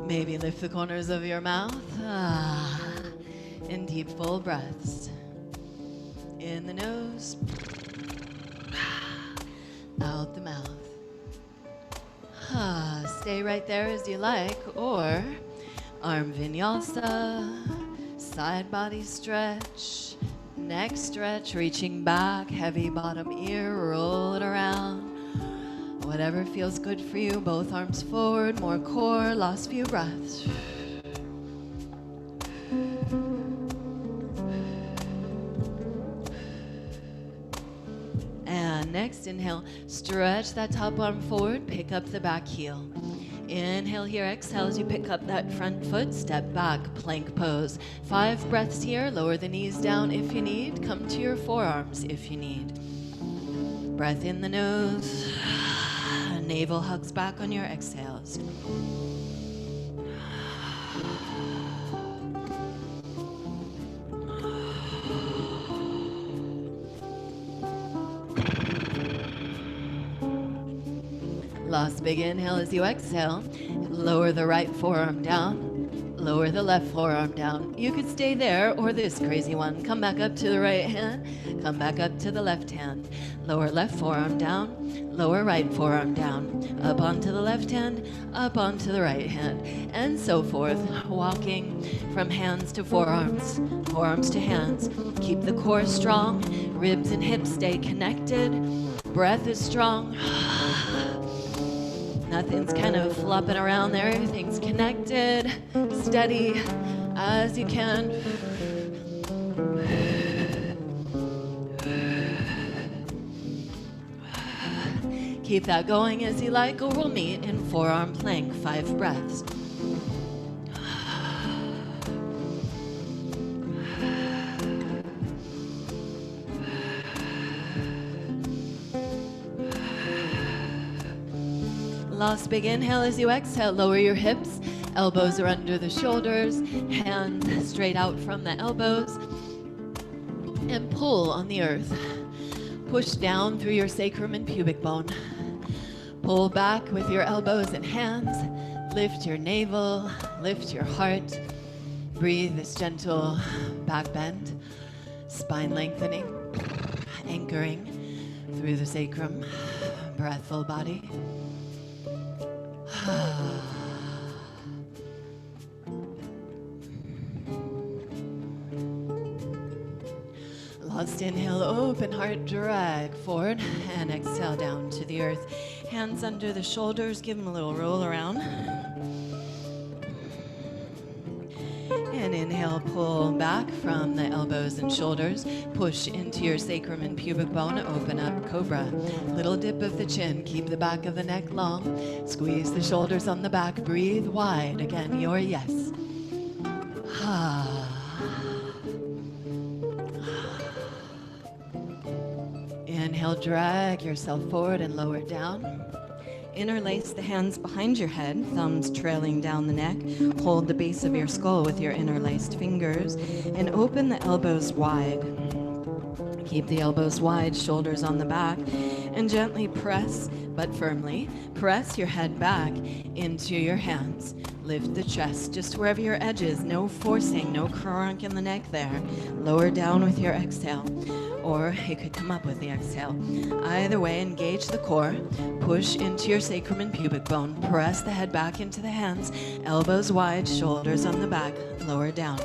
Maybe lift the corners of your mouth. In deep, full breaths. In the nose. Out the mouth. Stay right there as you like, or arm vinyasa, side body stretch, neck stretch, reaching back, heavy bottom ear, roll it around. Whatever feels good for you, both arms forward, more core, last few breaths. And next inhale, stretch that top arm forward, pick up the back heel. Inhale here, exhale as you pick up that front foot, step back, plank pose. 5 breaths here, lower the knees down if you need, come to your forearms if you need. Breath in the nose, navel hugs back on your exhales. Last big inhale as you exhale. Lower the right forearm down. Lower the left forearm down. You could stay there or this crazy one. Come back up to the right hand. Come back up to the left hand. Lower left forearm down. Lower right forearm down. Up onto the left hand. Up onto the right hand. And so forth. Walking from hands to forearms. Forearms to hands. Keep the core strong. Ribs and hips stay connected. Breath is strong. Nothing's kind of flopping around there. Everything's connected, steady as you can. Keep that going as you like, or we'll meet in forearm plank, 5 breaths. Last big inhale as you exhale, lower your hips, elbows are under the shoulders, hands straight out from the elbows, and pull on the earth. Push down through your sacrum and pubic bone. Pull back with your elbows and hands, lift your navel, lift your heart, breathe this gentle back bend, spine lengthening, anchoring through the sacrum, breath full body. Last inhale, open heart, drag forward, and exhale down to the earth. Hands under the shoulders, give them a little roll around. And inhale, pull back from the elbows and shoulders. Push into your sacrum and pubic bone. Open up, cobra. Little dip of the chin. Keep the back of the neck long. Squeeze the shoulders on the back. Breathe wide. Again, your yes. Inhale, drag yourself forward and lower down. Interlace the hands behind your head, thumbs trailing down the neck. Hold the base of your skull with your interlaced fingers and open the elbows wide. Keep the elbows wide, shoulders on the back, and gently press, but firmly, press your head back into your hands. Lift the chest just wherever your edge is. No forcing, no crunk in the neck there. Lower down with your exhale. Or you could come up with the exhale. Either way, engage the core. Push into your sacrum and pubic bone. Press the head back into the hands. Elbows wide, shoulders on the back. Lower down.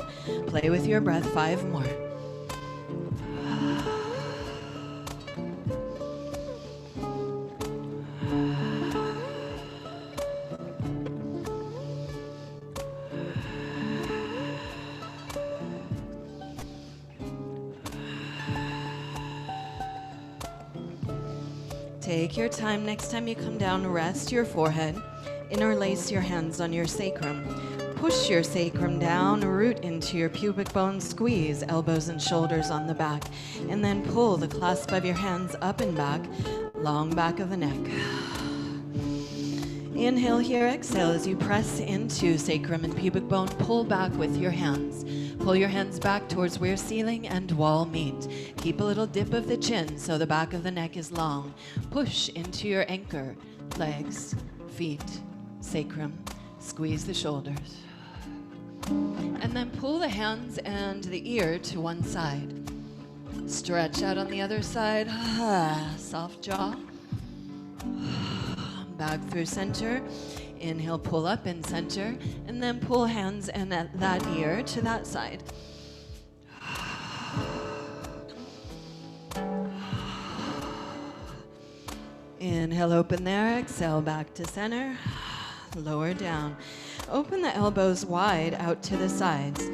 Play with your breath. 5 more. Take your time. Next time you come down, rest your forehead. Interlace your hands on your sacrum. Push your sacrum down, root into your pubic bone, squeeze elbows and shoulders on the back, and then pull the clasp of your hands up and back, long back of the neck. Inhale here, exhale as you press into sacrum and pubic bone. Pull back with your hands. Pull your hands back towards where ceiling and wall meet. Keep a little dip of the chin so the back of the neck is long. Push into your anchor, legs, feet, sacrum. Squeeze the shoulders. And then pull the hands and the ear to one side. Stretch out on the other side. Soft jaw. Back through center. Inhale, pull up in center, and then pull hands and that ear to that side. Inhale, open there. Exhale, back to center. Lower down. Open the elbows wide out to the sides.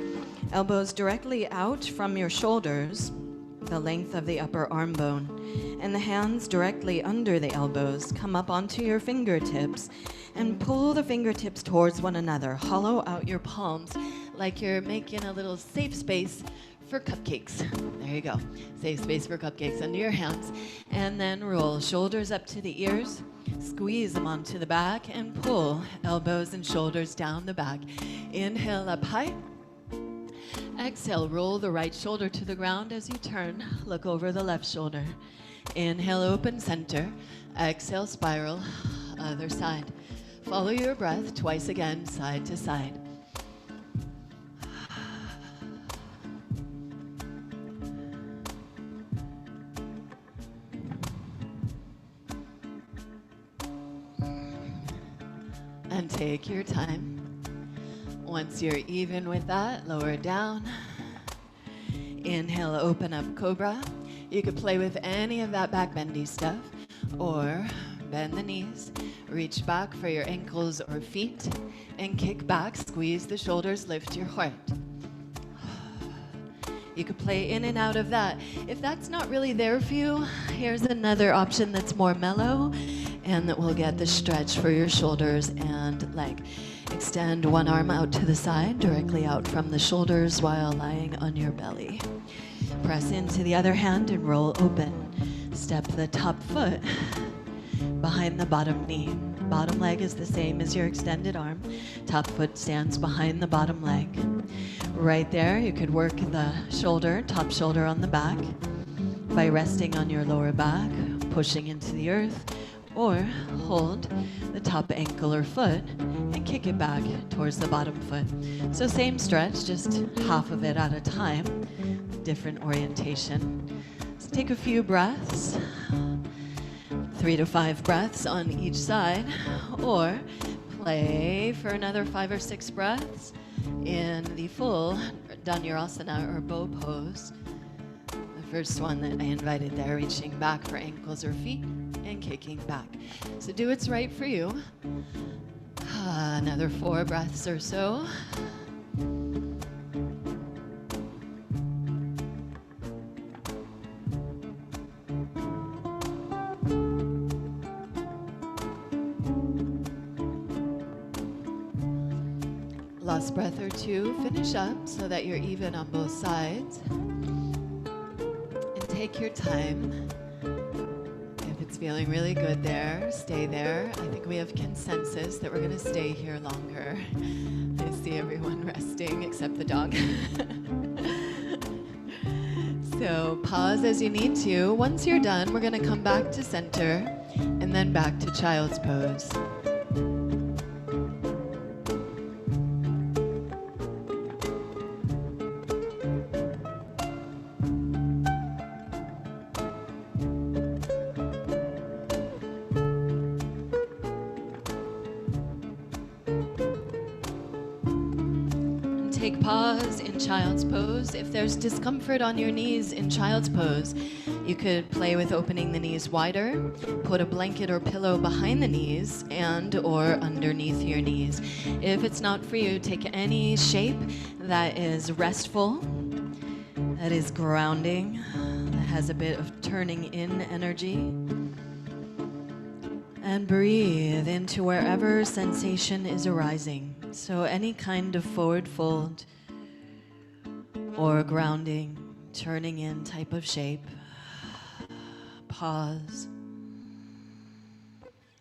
Elbows directly out from your shoulders, the length of the upper arm bone, and the hands directly under the elbows. Come up onto your fingertips and pull the fingertips towards one another. Hollow out your palms like you're making a little safe space for cupcakes. There you go. Safe space for cupcakes under your hands. And then roll shoulders up to the ears. Squeeze them onto the back and pull elbows and shoulders down the back. Inhale up high. Exhale, roll the right shoulder to the ground as you turn. Look over the left shoulder. Inhale, open center. Exhale, spiral, other side. Follow your breath twice again, side to side. And take your time. Once you're even with that, lower down. Inhale, open up cobra. You could play with any of that back bendy stuff, or bend the knees, reach back for your ankles or feet, and kick back, squeeze the shoulders, lift your heart. You could play in and out of that. If that's not really there for you, here's another option that's more mellow. And that we'll get the stretch for your shoulders and leg. Extend one arm out to the side, directly out from the shoulders while lying on your belly. Press into the other hand and roll open. Step the top foot behind the bottom knee. Bottom leg is the same as your extended arm. Top foot stands behind the bottom leg. Right there, you could work the shoulder, top shoulder on the back by resting on your lower back, pushing into the earth, or hold the top ankle or foot and kick it back towards the bottom foot. So same stretch, just half of it at a time, different orientation. So take a few breaths, 3 to 5 breaths on each side, or play for another 5 or 6 breaths in the full Dhanurasana or bow pose. The first one that I invited there, reaching back for ankles or feet and kicking back. So do what's right for you. Another 4 breaths or so. Last breath or two. Finish up so that you're even on both sides. And take your time. If it's feeling really good there, stay there. I think we have consensus that we're going to stay here longer. I see everyone resting except the dog. So pause as you need to. Once you're done, we're going to come back to center and then back to child's pose. Take pause in child's pose. If there's discomfort on your knees in child's pose, you could play with opening the knees wider, put a blanket or pillow behind the knees and or underneath your knees. If it's not for you, take any shape that is restful, that is grounding, that has a bit of turning in energy. And breathe into wherever sensation is arising. So any kind of forward fold or grounding, turning in type of shape. Pause.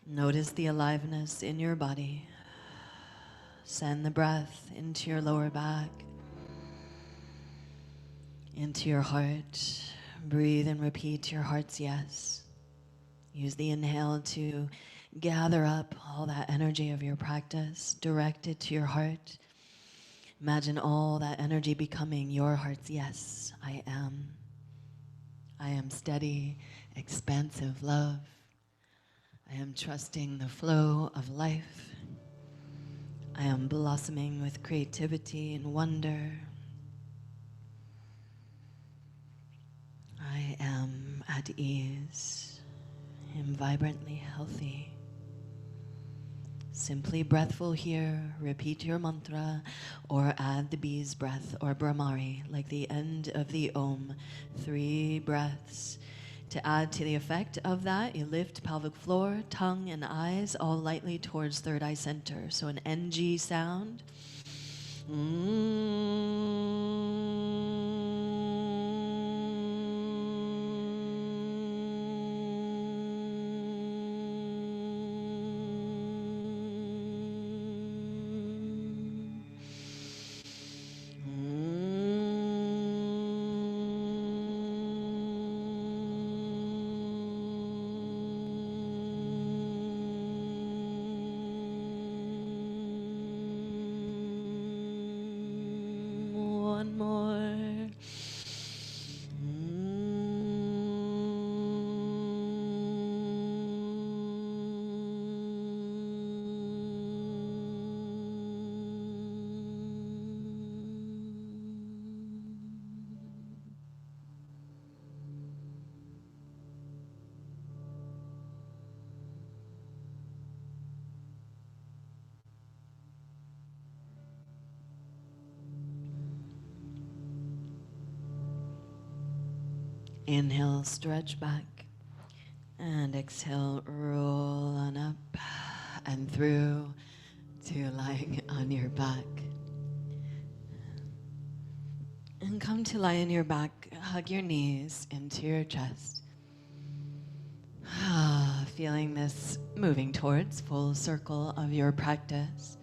Notice the aliveness in your body. Send the breath into your lower back, into your heart. Breathe and repeat your heart's yes. Use the inhale to gather up all that energy of your practice, direct it to your heart. Imagine all that energy becoming your heart's yes. I am. I am steady, expansive love. I am trusting the flow of life. I am blossoming with creativity and wonder. I am at ease. I am vibrantly healthy. Simply breathful here, repeat your mantra or add the bee's breath or Brahmari, like the end of the Om. 3 breaths. To add to the effect of that, you lift pelvic floor, tongue, and eyes all lightly towards third eye center. So an NG sound. One more. Inhale, stretch back. And exhale, roll on up and through to lying on your back. And come to lie on your back, hug your knees into your chest. Feeling this moving towards full circle of your practice.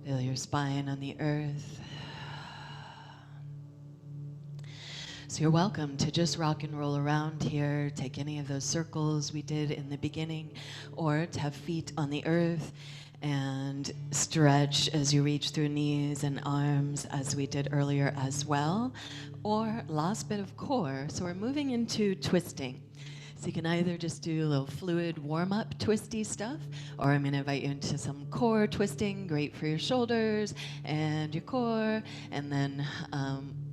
Feel your spine on the earth. So you're welcome to just rock and roll around here, take any of those circles we did in the beginning, or to have feet on the earth and stretch as you reach through knees and arms as we did earlier as well, or last bit of core. So we're moving into twisting. So you can either just do a little fluid warm-up twisty stuff, or I'm going to invite you into some core twisting, great for your shoulders and your core, and then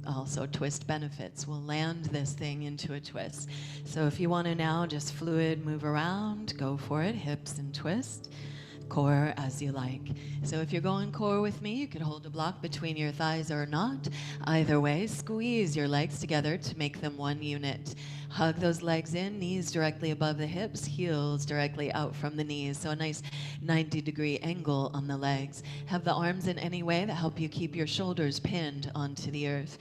also twist benefits. We'll land this thing into a twist. So if you want to now just fluid move around, go for it, hips and twist. Core as you like. So if you're going core with me, you could hold a block between your thighs or not. Either way, squeeze your legs together to make them one unit. Hug those legs in, knees directly above the hips, heels directly out from the knees. So a nice 90-degree angle on the legs. Have the arms in any way that help you keep your shoulders pinned onto the earth.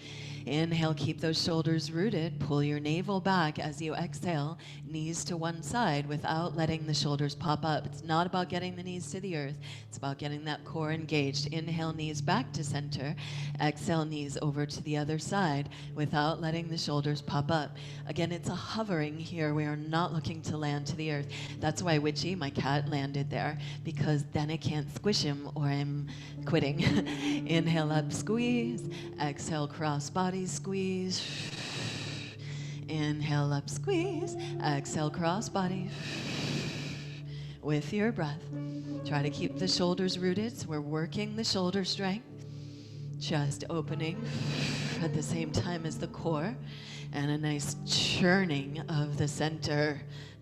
Inhale, keep those shoulders rooted. Pull your navel back as you exhale, knees to one side without letting the shoulders pop up. It's not about getting the knees to the earth. It's about getting that core engaged. Inhale, knees back to center. Exhale, knees over to the other side without letting the shoulders pop up. Again, it's a hovering here. We are not looking to land to the earth. That's why Witchy, my cat, landed there, because then I can't squish him or I'm quitting. Inhale up, squeeze. Exhale, cross body, squeeze. Inhale up, squeeze. Exhale, cross body. With your breath, try to keep the shoulders rooted. So we're working the shoulder strength, chest opening at the same time as the core, and a nice churning of the center,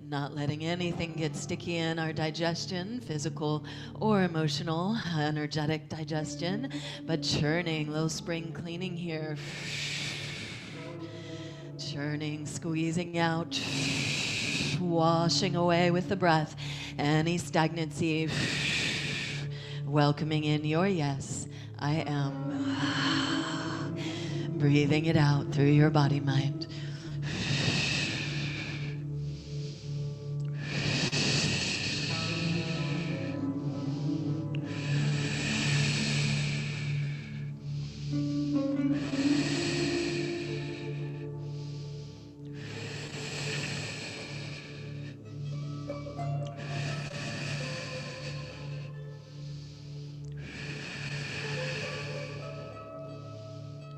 not letting anything get sticky in our digestion, physical or emotional, energetic digestion, but churning, little spring cleaning here. Churning, squeezing out, washing away with the breath any stagnancy, welcoming in your yes, I am. Breathing it out through your body mind.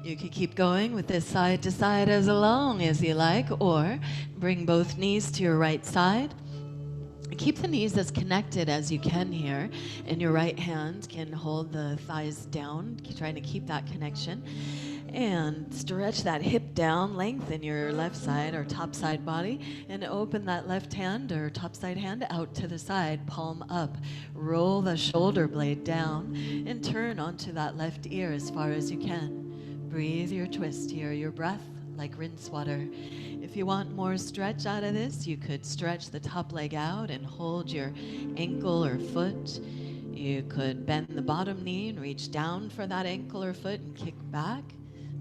You could keep going with this side to side as long as you like, or bring both knees to your right side. Keep the knees as connected as you can here, and your right hand can hold the thighs down, trying to keep that connection. And stretch that hip down, lengthen your left side or top side body, and open that left hand or top side hand out to the side, palm up. Roll the shoulder blade down and turn onto that left ear as far as you can. Breathe your twist here, your breath like rinse water. If you want more stretch out of this, you could stretch the top leg out and hold your ankle or foot. You could bend the bottom knee and reach down for that ankle or foot and kick back.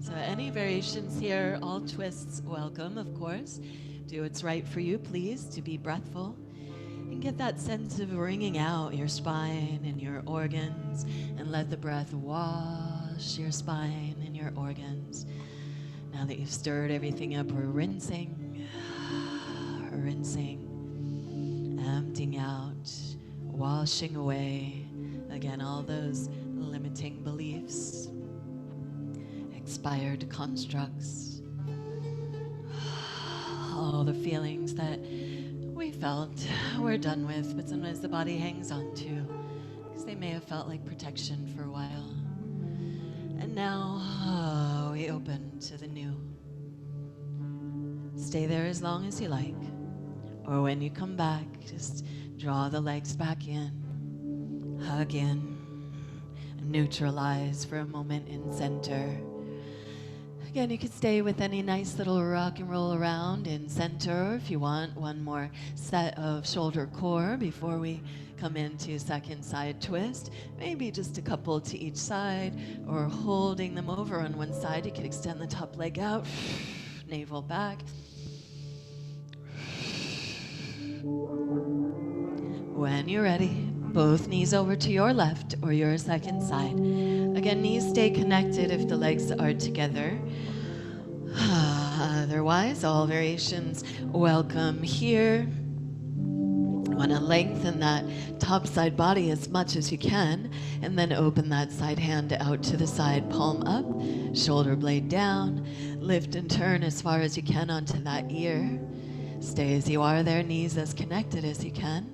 So any variations here, all twists welcome, of course. Do what's right for you, please, to be breathful. And get that sense of wringing out your spine and your organs, and let the breath wash your spine and your organs. Now that you've stirred everything up, we're rinsing, emptying out, washing away, again, all those limiting beliefs, expired constructs, all the feelings that we felt we're done with, but sometimes the body hangs on to, because they may have felt like protection for a while. And now we open to the new. Stay there as long as you like, or when you come back, just draw the legs back in, hug in, neutralize for a moment in center. Again, you could stay with any nice little rock and roll around in center, or if you want one more set of shoulder core before we come into second side twist. Maybe just a couple to each side, or holding them over on one side. You could extend the top leg out, navel back. When you're ready, both knees over to your left or your second side. Again, knees stay connected if the legs are together. Otherwise, all variations welcome here. Want to lengthen that top side body as much as you can, and then open that side hand out to the side, palm up, shoulder blade down. Lift and turn as far as you can onto that ear. Stay as you are there, knees as connected as you can.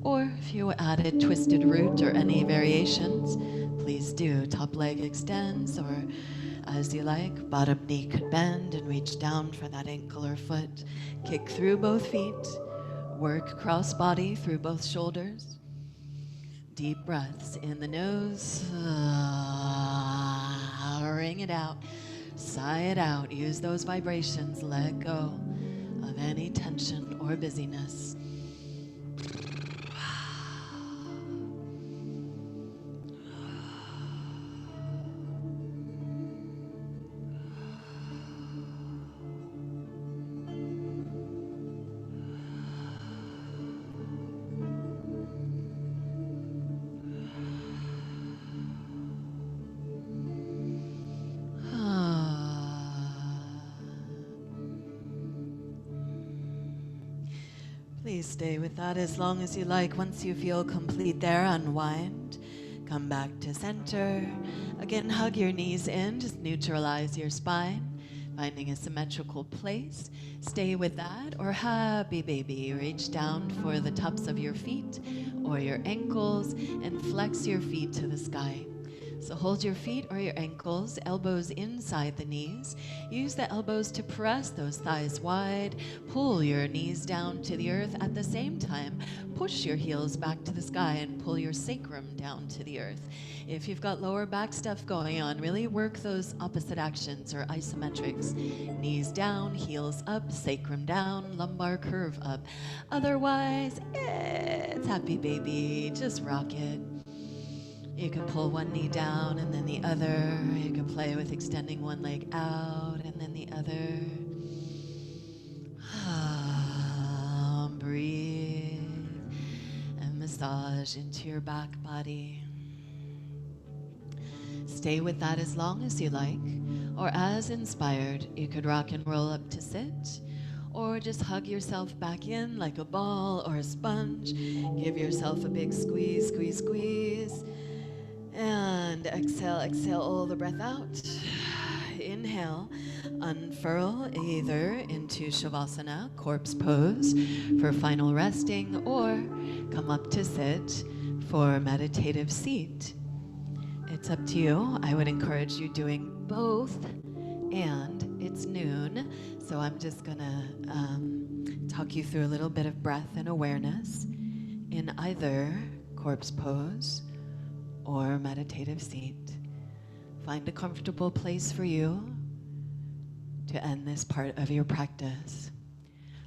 Or if you added twisted root or any variations, please do. Top leg extends, or as you like. Bottom knee could bend and reach down for that ankle or foot. Kick through both feet. Work cross body through both shoulders. Deep breaths in the nose. Ring it out. Sigh it out. Use those vibrations. Let go of any tension or busyness. Please stay with that as long as you like. Once you feel complete there, unwind. Come back to center. Again, hug your knees in. Just neutralize your spine. Finding a symmetrical place. Stay with that. Or happy baby. Reach down for the tops of your feet or your ankles and flex your feet to the sky. So hold your feet or your ankles, elbows inside the knees. Use the elbows to press those thighs wide. Pull your knees down to the earth at the same time. Push your heels back to the sky and pull your sacrum down to the earth. If you've got lower back stuff going on, really work those opposite actions or isometrics. Knees down, heels up, sacrum down, lumbar curve up. Otherwise, it's happy baby. Just rock it. You can pull one knee down and then the other. You can play with extending one leg out and then the other. Breathe and massage into your back body. Stay with that as long as you like, or as inspired, you could rock and roll up to sit, or just hug yourself back in like a ball or a sponge. Give yourself a big squeeze, squeeze, squeeze. And exhale, exhale all the breath out. Inhale, unfurl either into Shavasana, corpse pose for final resting, or come up to sit for meditative seat. It's up to you. I would encourage you doing both, and it's noon, so I'm just gonna talk you through a little bit of breath and awareness in either corpse pose or meditative seat. Find a comfortable place for you to end this part of your practice.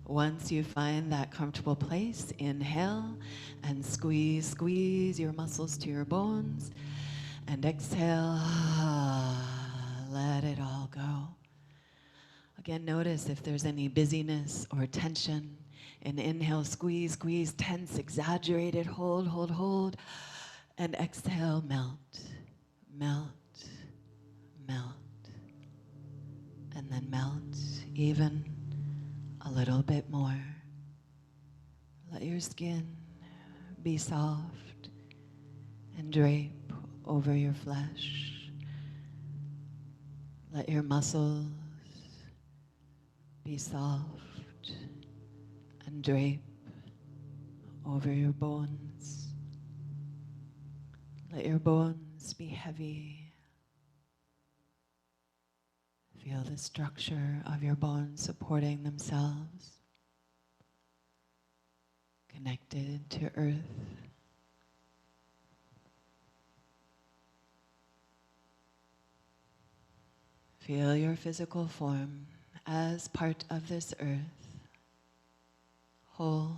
Once you find that comfortable place, inhale and squeeze, squeeze your muscles to your bones, and exhale, let it all go. Again, notice if there's any busyness or tension. And inhale, squeeze, squeeze, tense, exaggerated, hold, hold, hold. And exhale, melt, melt, melt. And then melt even a little bit more. Let your skin be soft and drape over your flesh. Let your muscles be soft and drape over your bones. Let your bones be heavy. Feel the structure of your bones supporting themselves, connected to earth. Feel your physical form as part of this earth, whole,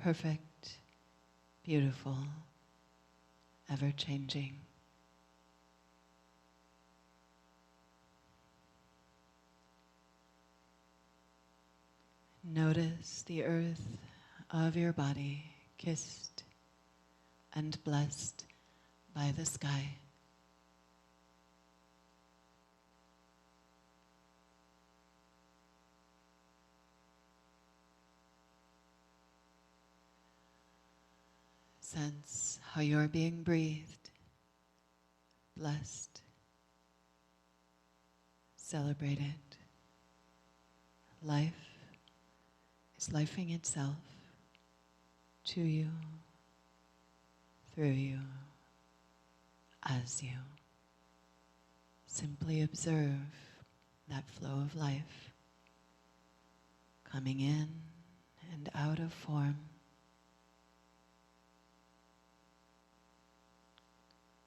perfect, beautiful, ever-changing. Notice the earth of your body kissed and blessed by the sky. Sense how you're being breathed, blessed, celebrated. Life is lifing itself to you, through you, as you. Simply observe that flow of life coming in and out of form.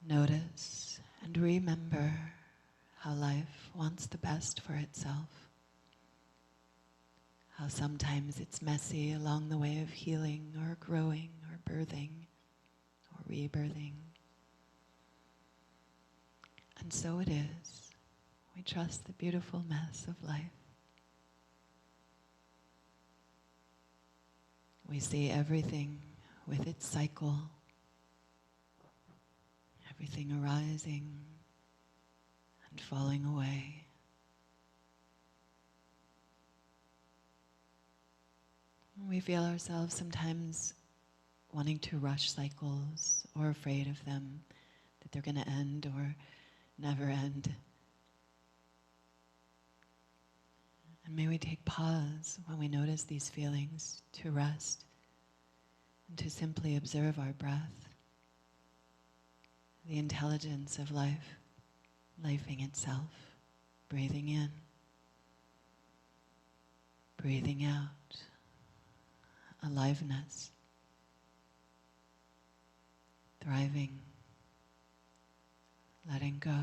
Notice and remember how life wants the best for itself. How sometimes it's messy along the way of healing or growing or birthing or rebirthing. And so it is. We trust the beautiful mess of life. We see everything with its cycle, everything arising and falling away. We feel ourselves sometimes wanting to rush cycles or afraid of them, that they're going to end or never end. And may we take pause when we notice these feelings to rest and to simply observe our breath, the intelligence of life, lifing itself, breathing in, breathing out, aliveness, thriving, letting go.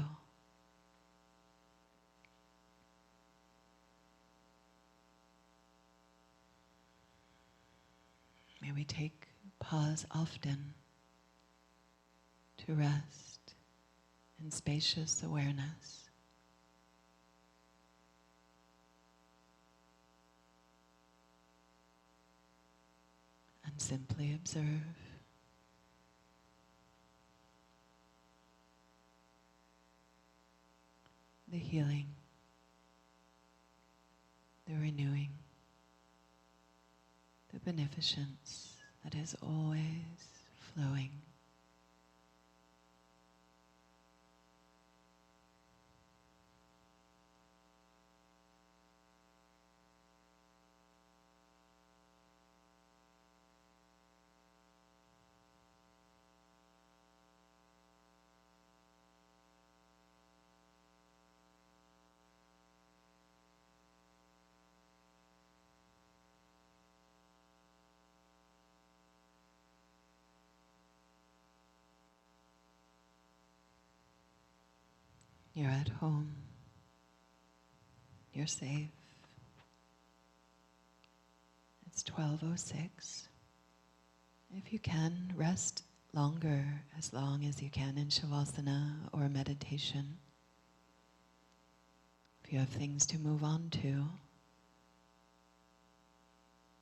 May we take pause often to rest in spacious awareness. And simply observe the healing, the renewing, the beneficence that is always flowing. You're at home. You're safe. It's 12:06. If you can, rest longer, as long as you can in Shavasana or meditation. If you have things to move on to,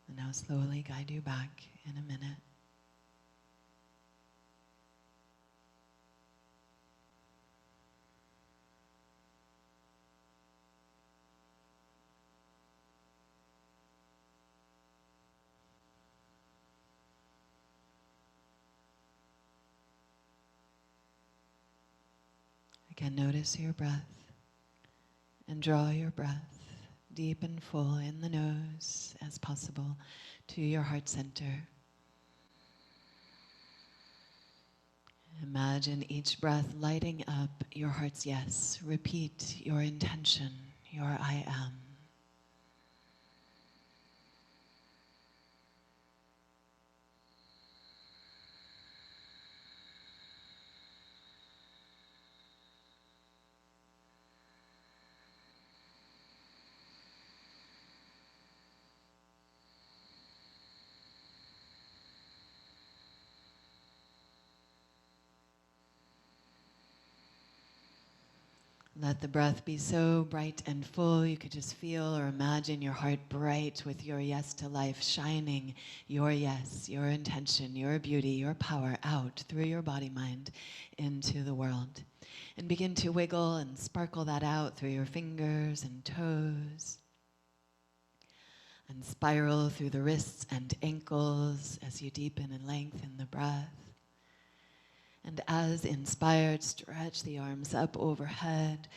and I'll slowly guide you back in a minute. Again, notice your breath and draw your breath deep and full in the nose as possible to your heart center. Imagine each breath lighting up your heart's yes. Repeat your intention, your I am. Let the breath be so bright and full you could just feel or imagine your heart bright with your yes to life, shining your yes, your intention, your beauty, your power out through your body mind into the world. And begin to wiggle and sparkle that out through your fingers and toes. And spiral through the wrists and ankles as you deepen and lengthen the breath. And as inspired, stretch the arms up overhead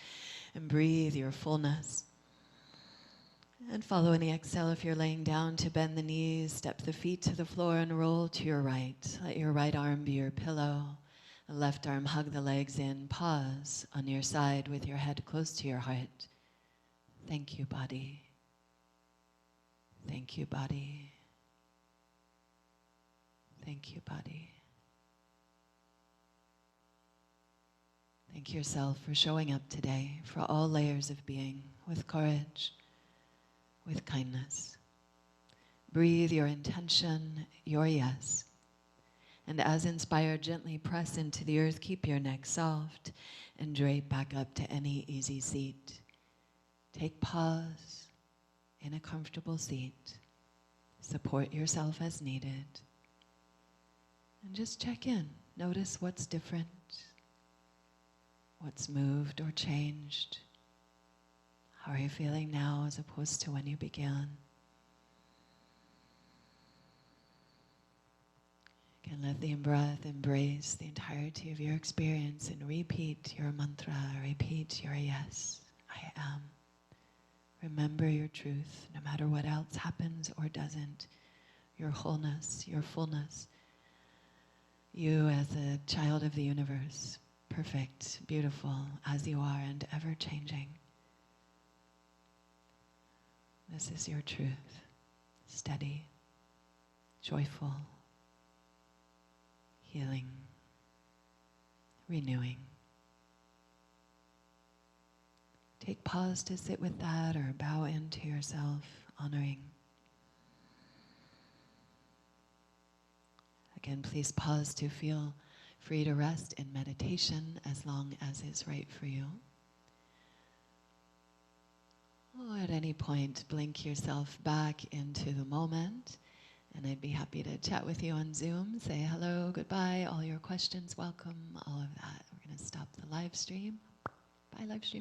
and breathe your fullness. And follow any exhale if you're laying down to bend the knees, step the feet to the floor and roll to your right. Let your right arm be your pillow. The left arm hug the legs in. Pause on your side with your head close to your heart. Thank you, body. Thank you, body. Thank you, body. Thank yourself for showing up today for all layers of being with courage, with kindness. Breathe your intention, your yes. And as inspired, gently press into the earth. Keep your neck soft and drape back up to any easy seat. Take pause in a comfortable seat. Support yourself as needed. And just check in. Notice what's different. What's moved or changed? How are you feeling now as opposed to when you began? Again, let the breath embrace the entirety of your experience and repeat your mantra, repeat your yes, I am. Remember your truth, no matter what else happens or doesn't. Your wholeness, your fullness. You as a child of the universe. Perfect, beautiful, as you are, and ever-changing. This is your truth. Steady, joyful, healing, renewing. Take pause to sit with that or bow into yourself, honoring. Again, please pause to feel free to rest in meditation as long as is right for you. Or at any point, blink yourself back into the moment, and I'd be happy to chat with you on Zoom. Say hello, goodbye, all your questions, welcome, all of that. We're going to stop the live stream. Bye, live stream.